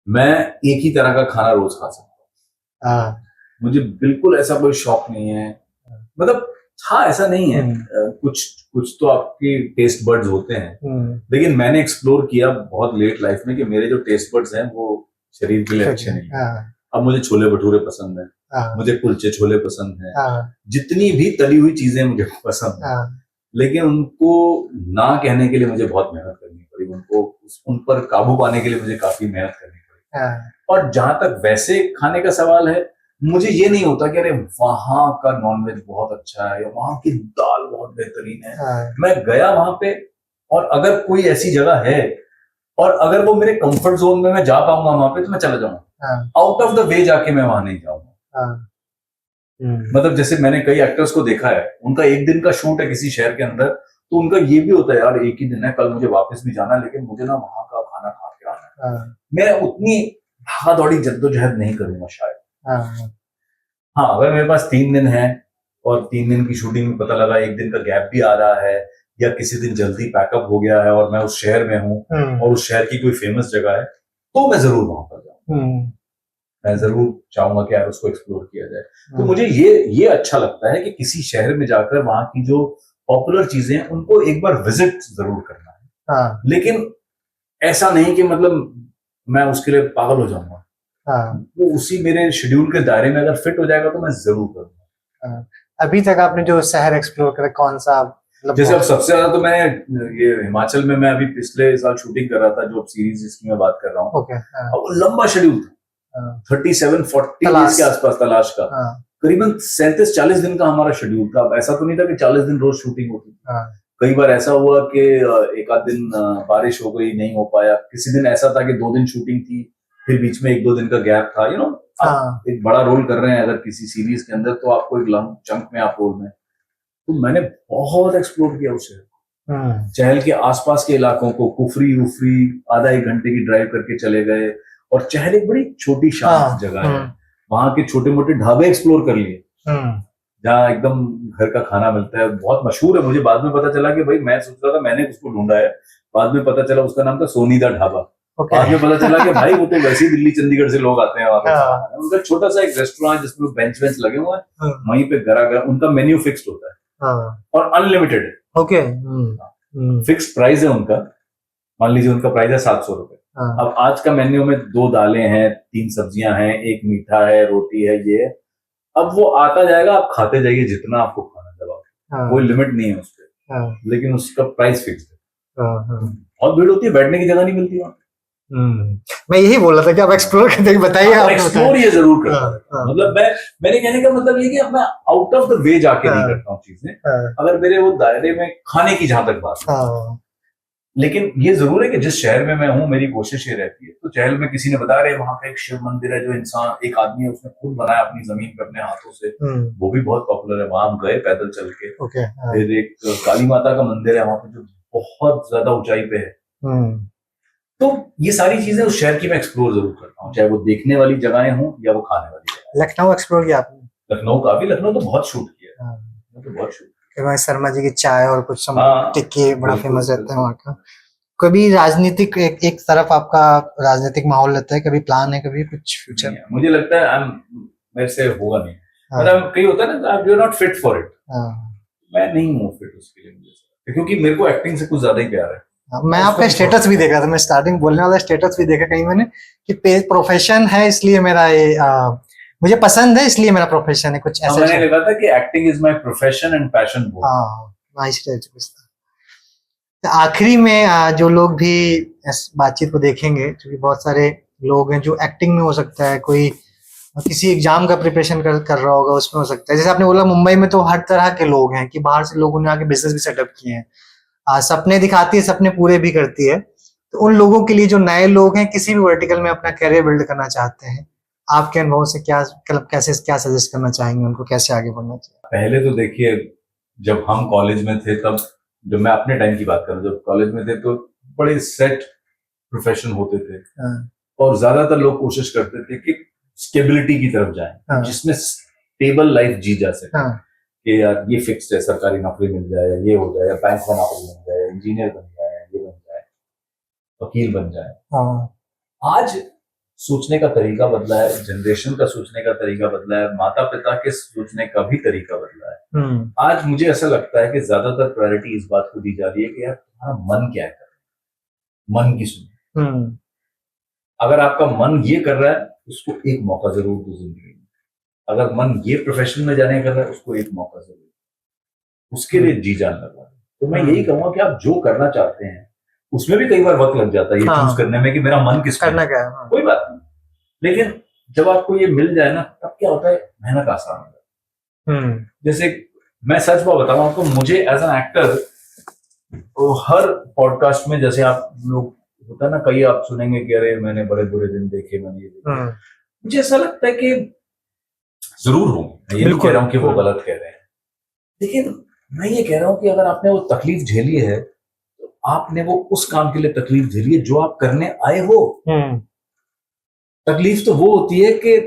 मैं एक ही तरह का खाना रोज खा सकता हूँ। मुझे बिल्कुल ऐसा कोई शौक नहीं है, मतलब हाँ ऐसा नहीं है, कुछ तो आपके टेस्ट बर्ड्स होते हैं, लेकिन मैंने एक्सप्लोर किया बहुत लेट लाइफ में कि मेरे जो टेस्ट बर्ड्स हैं वो शरीर के लिए अच्छे नहीं है। अब मुझे छोले भटूरे पसंद है, मुझे कुलचे छोले पसंद है, जितनी भी तली हुई चीजें मुझे पसंद है, लेकिन उनको ना कहने के लिए मुझे बहुत मेहनत करनी पड़ी, उन पर काबू पाने के लिए मुझे काफी मेहनत करनी पड़ी। और जहां तक वैसे खाने का सवाल है, मुझे ये नहीं होता कि अरे वहां का नॉनवेज बहुत अच्छा है या वहां की दाल बहुत बेहतरीन है। मैं गया वहां पे, और अगर कोई ऐसी जगह है और अगर वो मेरे कंफर्ट जोन में मैं जा पाऊंगा वहां पे, तो मैं चला जाऊंगा। आउट ऑफ द वे जाके मैं वहां नहीं जाऊंगा। मतलब जैसे मैंने कई एक्टर्स को देखा है, उनका एक दिन का शूट है किसी शहर के अंदर, तो उनका ये भी होता है, यार एक ही दिन है, कल मुझे वापस भी जाना, लेकिन मुझे ना वहां का खाना खा के आना है। मैं उतनी भागा दौड़ी जद्दोजहद नहीं करूंगा शायद। हाँ, अगर मेरे पास 3 दिन है और 3 दिन की शूटिंग में पता लगा 1 दिन का गैप भी आ रहा है, या किसी दिन जल्दी पैकअप हो गया है और मैं उस शहर में हूँ और उस शहर की कोई फेमस जगह है, तो मैं जरूर वहां पर जाऊँ। मैं जरूर चाहूंगा कि यार उसको एक्सप्लोर किया जाए। तो मुझे ये अच्छा लगता है कि किसी शहर में जाकर वहां की जो पॉपुलर चीजें हैं उनको एक बार विजिट जरूर करना है। लेकिन ऐसा नहीं कि मतलब मैं उसके लिए पागल हो जाऊंगा। वो उसी मेरे शेड्यूल के दायरे में अगर फिट हो जाएगा तो मैं जरूर करूंगा। अभी तक आपने जो शहर एक्सप्लोर करा, कौन सा? जैसे अब सबसे ज्यादा तो मैं ये हिमाचल में, मैं अभी पिछले साल शूटिंग कर रहा था, जो सीरीज जिसकी मैं बात कर रहा हूँ, वो लंबा शेड्यूल था, 37-40 डेज के आसपास तलाश का, करीबन 37-40 दिन का हमारा शेड्यूल था। अब ऐसा तो नहीं था कि 40 दिन रोज शूटिंग होती थी। कई बार ऐसा हुआ कि एक आध दिन बारिश हो गई, नहीं हो पाया। किसी दिन ऐसा था कि 2 दिन शूटिंग थी, फिर बीच में 1-2 दिन का गैप था। आप एक बड़ा रोल कर रहे हैं अगर किसी सीरीज के अंदर, तो आपको एक लंबा चंक में आप रोल में, तो मैंने बहुत एक्सप्लोर किया उसे। चहल के आसपास के इलाकों को, कुफरी उफरी आधा 1 घंटे की ड्राइव करके चले गए, और चहल एक बड़ी छोटी शांत जगह है, वहां के छोटे मोटे ढाबे एक्सप्लोर कर लिए जहाँ एकदम घर का खाना मिलता है, बहुत मशहूर है। मुझे बाद में पता चला कि भाई, मैं सोच रहा था मैंने उसको ढूंढा है, बाद में पता चला उसका नाम था सोनीदा ढाबा। बाद में पता चला कि भाई वो तो वैसे ही दिल्ली चंडीगढ़ से लोग आते हैं वहां पे। उनका छोटा सा एक रेस्टोरेंट जिसमें बेंच लगे हुए हैं, वहीं पे गरा उनका मेन्यू फिक्स्ड होता है और अनलिमिटेड है। ओके, फिक्स्ड प्राइस है उनका। मान लीजिए उनका प्राइस है 700 रुपए। अब आज का मेन्यू में 2 दालें हैं, 3 सब्जियां हैं, 1 मीठा है, रोटी है, ये। अब वो आता जाएगा, आप खाते जाइए जितना आपको खाना है, कोई लिमिट नहीं है उस पर, लेकिन उसका प्राइस फिक्स है। बहुत भीड़ होती है, बैठने की जगह नहीं मिलती वहां। मैं यही बोल रहा था कि आप एक्सप्लोर करते, बताइए। आप एक्सप्लोर ये जरूर करता हूं। मतलब मेरे कहने का मतलब ये कि मैं आउट ऑफ द वे जाके नहीं करता हूँ चीजें, अगर मेरे वो दायरे में खाने की जहां तक बात है। लेकिन ये जरूर है कि जिस शहर में मैं हूँ मेरी कोशिश ये रहती है, तो चहल में किसी ने बता रहे वहां का एक शिव मंदिर है जो इंसान एक आदमी है उसने खुद बनाया अपनी जमीन पे अपने हाथों से, वो भी बहुत पॉपुलर है, वहां हम गए पैदल चल के। ओके। फिर एक काली माता का मंदिर है वहां पे जो बहुत ज्यादा ऊंचाई पे है। तो ये सारी चीजें उस शहर की मैं एक्सप्लोर जरूर करता हूँ, चाहे वो देखने वाली जगहें हों या वो खाने वाली जगह। लखनऊ एक्सप्लोर किया आपने? लखनऊ तो बहुत शूट किया है, तो बहुत शूट। रोहित शर्मा जी की चाय और कुछ हाँ, टिक्की बड़ा फेमस रहता है वहाँ का। कभी राजनीतिक एक तरफ आपका राजनीतिक माहौल रहता है, कभी प्लान है कभी कुछ फ्यूचर? मुझे लगता है मेरे से होगा नहीं, मतलब कहीं होता है ना, you are not fit for it. मैं नहीं हूँ फिट उसके लिए, मुझे क्योंकि मेरे को एक्टिंग से कुछ ज्यादा ही प्यार है। मैं आपका स्टेटस भी देखा था, मैं स्टार्टिंग बोलने वाला स्टेटस भी देखा कहीं मैंने कि प्रोफेशन है इसलिए मेरा ये मुझे पसंद है इसलिए मेरा प्रोफेशन है, कुछ ऐसा। मैंने लिखा था कि acting is my profession and passion both. हाँ, नाइस स्टेटस। आखिरी में जो लोग भी इस बातचीत को देखेंगे, क्योंकि बहुत सारे लोग हैं जो एक्टिंग में हो सकता है, कोई किसी एग्जाम का प्रिपरेशन कर रहा होगा उसमें हो सकता है, जैसे आपने बोला मुंबई में तो हर तरह के लोग हैं कि बाहर से लोगों ने आके बिजनेस भी सेटअप किए हैं, सपने दिखाती है, सपने पूरे भी करती है। तो उन लोगों के लिए जो नए लोग हैं किसी भी वर्टिकल में अपना करियर बिल्ड करना चाहते हैं, आपके अनुभव से क्या क्या सजेस्ट करना चाहेंगे उनको, कैसे आगे बढ़ना चाहिए? पहले तो देखिए, जब हम कॉलेज में थे तब, जब मैं अपने टाइम की बात करूं, जब कॉलेज में थे तो बड़े सेट प्रोफेशन होते थे, और ज्यादातर लोग कोशिश करते थे कि स्टेबिलिटी की तरफ जाएं, जिसमें स्टेबल लाइफ जी जा सके, कि यार ये फिक्स्ड है, सरकारी नौकरी मिल जाए, या ये हो जाए, या बैंक में नौकरी मिल जाए, इंजीनियर बन जाए, ये बन जाए, वकील बन जाए। आज सोचने का तरीका बदला है, जनरेशन का सोचने का तरीका बदला है, माता पिता के सोचने का भी तरीका बदला है। आज मुझे ऐसा लगता है कि ज्यादातर प्रायोरिटी इस बात को दी जा रही है कि यार तुम्हारा मन क्या है, मन की सुनो। अगर आपका मन ये कर रहा है उसको एक मौका जरूर दो जिंदगी में, अगर मन ये प्रोफेशन में जाने कर रहा है उसको एक मौका जरूर, उसके लिए जी जान लगा। तो मैं यही कहूंगा कि आप जो करना चाहते हैं उसमें भी कई बार वक्त लग जाता है ये चूज करने में कि मेरा मन किस करना क्या है, कोई बात नहीं, लेकिन जब आपको ये मिल जाए ना तब क्या होता है, मेहनत आसान हो जाती है। जैसे मैं सच बात बताऊं आपको, मुझे एज एन एक्टर हर पॉडकास्ट में, जैसे आप लोग होता है ना, कई आप सुनेंगे कि अरे मैंने बड़े बुरे दिन देखे, मैंने ये देखे, मुझे ऐसा लगता है कि जरूर हो, मैं ये नहीं कह रहा हूं कि वो गलत कह रहे हैं, लेकिन मैं ये कह रहा हूं कि अगर आपने वो तकलीफ झेली है तो आपने वो उस काम के लिए तकलीफ झेली है जो आप करने आए हो। तकलीफ तो वो होती है कि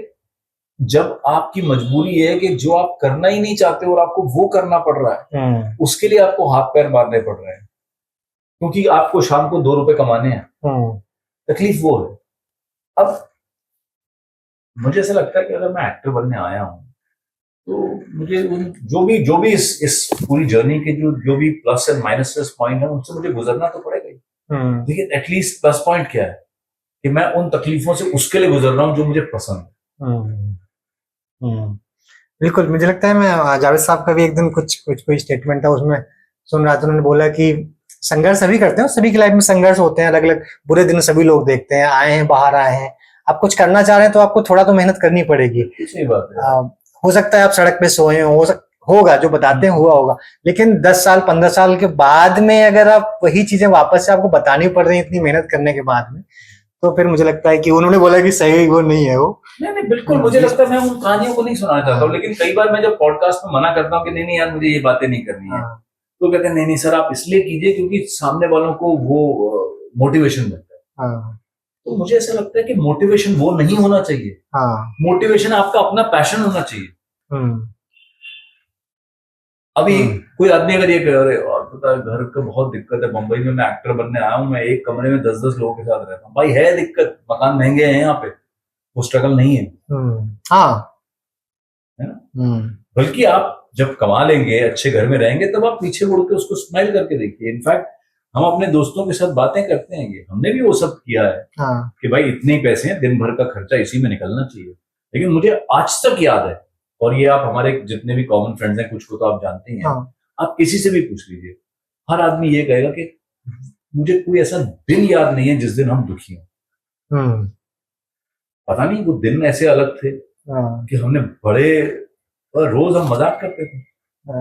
जब आपकी मजबूरी है कि जो आप करना ही नहीं चाहते और आपको वो करना पड़ रहा है, उसके लिए आपको हाथ पैर मारने पड़ रहे हैं क्योंकि आपको शाम को 2 रुपए कमाने हैं। तकलीफ वो है। अब मुझे ऐसा लगता है कि अगर मैं एक्टर बनने आया हूं तो मुझे जो भी इस पूरी जर्नी के जो भी प्लस एंड माइनस पॉइंट है उनसे मुझे गुजरना तो पड़ेगा ही, लेकिन एटलीस्ट प्लस पॉइंट क्या है कि मैं उन तकलीफों से उसके लिए गुजर रहा हूं जो मुझे पसंद है। बिल्कुल, मुझे लगता है मैं जावेद साहब का भी एक दिन कुछ कोई स्टेटमेंट था, उसमें सुन रहा था, उन्होंने बोला कि संघर्ष सभी करते हैं, सभी की लाइफ में संघर्ष होते हैं, अलग अलग बुरे दिन सभी लोग देखते हैं, आए हैं बाहर आए हैं, आप कुछ करना चाह रहे हैं तो आपको थोड़ा तो मेहनत करनी पड़ेगी। सही बात है। हो सकता है आप सड़क पे सोए होगा जो बताते हैं हुआ होगा, लेकिन 10 साल 15 साल के बाद में अगर आप वही चीजें वापस से आपको बतानी पड़ रही है इतनी मेहनत करने के बाद में, तो फिर मुझे लगता है कि उन्होंने बोला कि सही वो नहीं है वो। नहीं बिल्कुल, मुझे लगता है मैं उन कहानियों को नहीं सुनाना चाहता हूँ, लेकिन कई बार मैं जब पॉडकास्ट में मना करता हूँ कि नहीं यार मुझे ये बातें नहीं करनी है, तो कहते हैं नहीं सर आप इसलिए कीजिए क्योंकि सामने वालों को वो मोटिवेशन मिलता है। तो मुझे ऐसा लगता है कि मोटिवेशन वो नहीं होना चाहिए, मोटिवेशन आपका अपना पैशन होना चाहिए। अभी कोई आदमी अगर ये कह रहे और पता है घर का बहुत दिक्कत है, मुंबई में मैं एक्टर बनने आया हूँ, मैं एक कमरे में 10-10 लोगों के साथ रहता हूँ, भाई है दिक्कत, मकान महंगे हैं यहाँ पे, वो स्ट्रगल नहीं है। है ना? बल्कि आप जब कमा लेंगे, अच्छे घर में रहेंगे, तब आप पीछे मुड़ के उसको स्माइल करके देखिए। इनफैक्ट हम अपने दोस्तों के साथ बातें करते हैं, हमने भी वो सब किया है कि भाई इतने ही पैसे हैं, दिन भर का खर्चा इसी में निकलना चाहिए। लेकिन मुझे आज तक याद है, और ये आप हमारे जितने भी कॉमन फ्रेंड्स हैं, कुछ को तो आप जानते हैं, आप किसी से भी पूछ लीजिए, हर आदमी ये कहेगा कि मुझे कोई ऐसा दिन याद नहीं है जिस दिन हम दुखी हों। पता नहीं वो दिन ऐसे अलग थे कि हमने बड़े, रोज हम मजाक करते थे,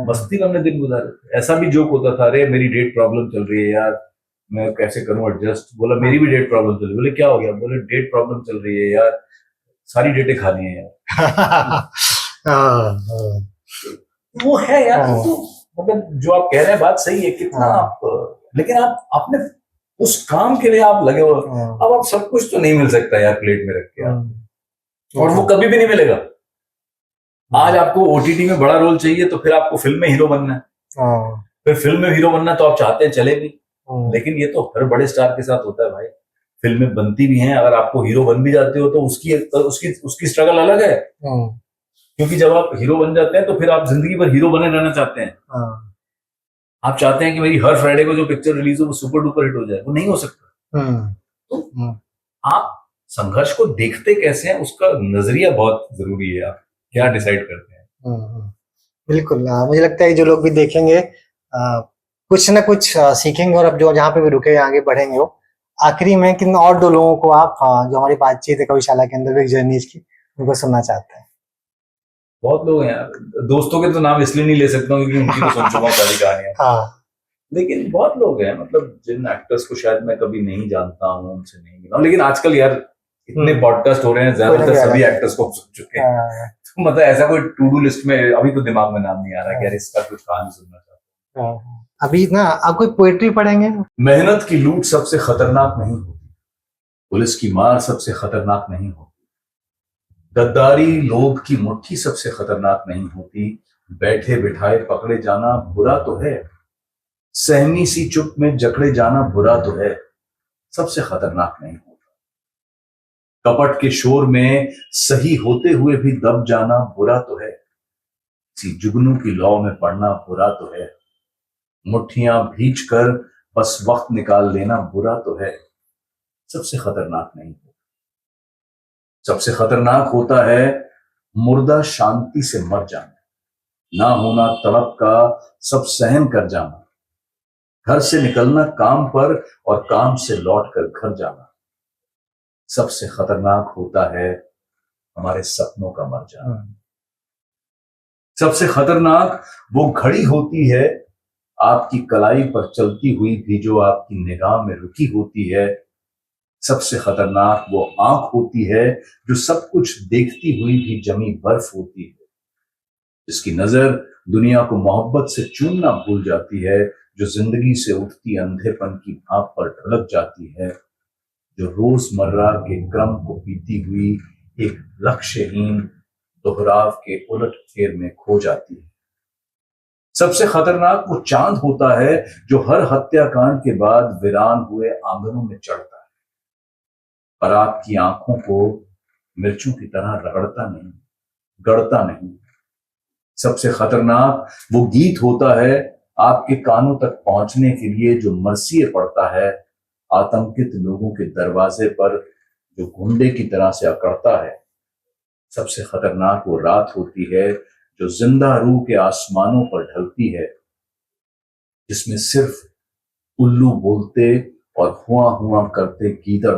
मस्ती में हमने दिन गुजारे थे। ऐसा भी जोक होता था, अरे मेरी डेट प्रॉब्लम चल रही है यार, मैं कैसे करूं एडजस्ट। बोला मेरी भी डेट प्रॉब्लम चल रही है। बोले क्या हो गया? बोले डेट प्रॉब्लम चल रही है यार, सारी डेटें खानी है यार। वो है यार, तो मतलब जो आप कह रहे हैं बात सही है, कितना आप, लेकिन आप अपने उस काम के लिए आप लगे हो। अब आप सब कुछ तो नहीं मिल सकता यार प्लेट में रख के आप, और वो कभी भी नहीं मिलेगा। आज आपको ओटीटी में बड़ा रोल चाहिए तो फिर आपको फिल्म में हीरो बनना है, फिर फिल्म में हीरो बनना तो आप चाहते हैं चले भी, लेकिन ये तो हर बड़े स्टार के साथ होता है भाई। फिल्में बनती भी हैं, अगर आपको हीरो बन भी जाते हो तो उसकी स्ट्रगल अलग है, क्योंकि जब आप हीरो बन जाते हैं तो फिर आप जिंदगी भर हीरो बने रहना चाहते हैं। आप चाहते हैं कि मेरी हर फ्राइडे को जो पिक्चर रिलीज हो वो सुपर डुपर हिट हो जाए, वो नहीं हो सकता। तो आप संघर्ष को देखते कैसे हैं, उसका नजरिया बहुत जरूरी है। आप क्या डिसाइड करते हैं? बिल्कुल, मुझे लगता है जो लोग भी देखेंगे कुछ ना कुछ सीखेंगे, और अब जो जहाँ पे भी रुके आगे बढ़ेंगे। वो आखिरी में किन और दो लोगों को आप जो हमारी बातचीत है कविशाला के अंदर एक जर्नीज की, उनको सुनना चाहते हैं। बहुत लोग हैं यार, दोस्तों के तो नाम इसलिए नहीं ले सकता हूँ क्योंकि उनकी तो सुन चुका हूँ सारी कहानियां। लेकिन बहुत लोग हैं, मतलब जिन एक्टर्स को शायद मैं कभी नहीं जानता हूँ, उनसे नहीं मिला हूं। लेकिन आजकल यार इतने पॉडकास्ट हो रहे हैं, ज्यादातर सभी एक्टर्स को सुन चुके हैं। तो मतलब ऐसा कोई टू डू लिस्ट में अभी तो दिमाग में नाम नहीं आ रहा कि यार इसका कुछ कहानी सुनना चाहता हूँ। अभी ना आप कोई पोएट्री पढ़ेंगे? मेहनत की लूट सबसे खतरनाक नहीं होती, पुलिस की मार सबसे खतरनाक नहीं होती, गद्दारी लोभ की मुट्ठी सबसे खतरनाक नहीं होती, बैठे बिठाए पकड़े जाना बुरा तो है, सहमी सी चुप में जकड़े जाना बुरा तो है, सबसे खतरनाक नहीं होता, कपट के शोर में सही होते हुए भी दब जाना बुरा तो है, किसी जुगनू की लौ में पड़ना बुरा तो है, मुट्ठियां भींच कर बस वक्त निकाल लेना बुरा तो है, सबसे खतरनाक नहीं होता। सबसे खतरनाक होता है मुर्दा शांति से मर जाना, ना होना तड़प का सब सहन कर जाना, घर से निकलना काम पर और काम से लौटकर घर जाना, सबसे खतरनाक होता है हमारे सपनों का मर जाना। सबसे खतरनाक वो घड़ी होती है आपकी कलाई पर चलती हुई भी जो आपकी निगाह में रुकी होती है, सबसे खतरनाक वो आंख होती है जो सब कुछ देखती हुई भी जमी बर्फ होती है, जिसकी नजर दुनिया को मोहब्बत से चूमना भूल जाती है, जो जिंदगी से उठती अंधेपन की भाप पर ढलक जाती है, जो रोजमर्रा के क्रम को पीती हुई एक लक्ष्यहीन दोहराव के उलट फेर में खो जाती है। सबसे खतरनाक वो चांद होता है जो हर हत्याकांड के बाद वीरान हुए आंगनों में चढ़ता है, पर आपकी आंखों को मिर्चों की तरह रगड़ता नहीं, गड़ता नहीं। सबसे खतरनाक वो गीत होता है आपके कानों तक पहुंचने के लिए जो मरसिए पड़ता है आतंकित लोगों के दरवाजे पर, जो गुंडे की तरह से अकड़ता है। सबसे खतरनाक वो रात होती है जो जिंदा रूह के आसमानों पर ढलती है, जिसमें सिर्फ उल्लू बोलते और हुआ हुआ करते गीदड़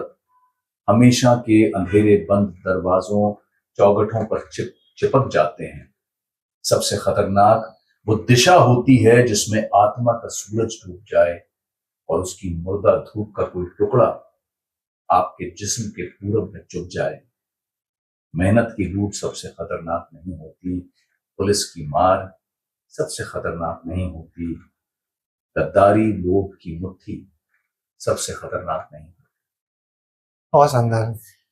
हमेशा के अंधेरे बंद दरवाजों चौगठों पर चिपक जाते हैं। सबसे खतरनाक वो दिशा होती है जिसमें आत्मा का सूरज डूब जाए और उसकी मुर्दा धूप का कोई टुकड़ा आपके जिस्म के पूरब में चुभ जाए। मेहनत की लूट सबसे खतरनाक नहीं होती, पुलिस की मार सबसे खतरनाक नहीं होती, गद्दारी लोभ की मुट्ठी सबसे खतरनाक नहीं होती। बहुत शानदार।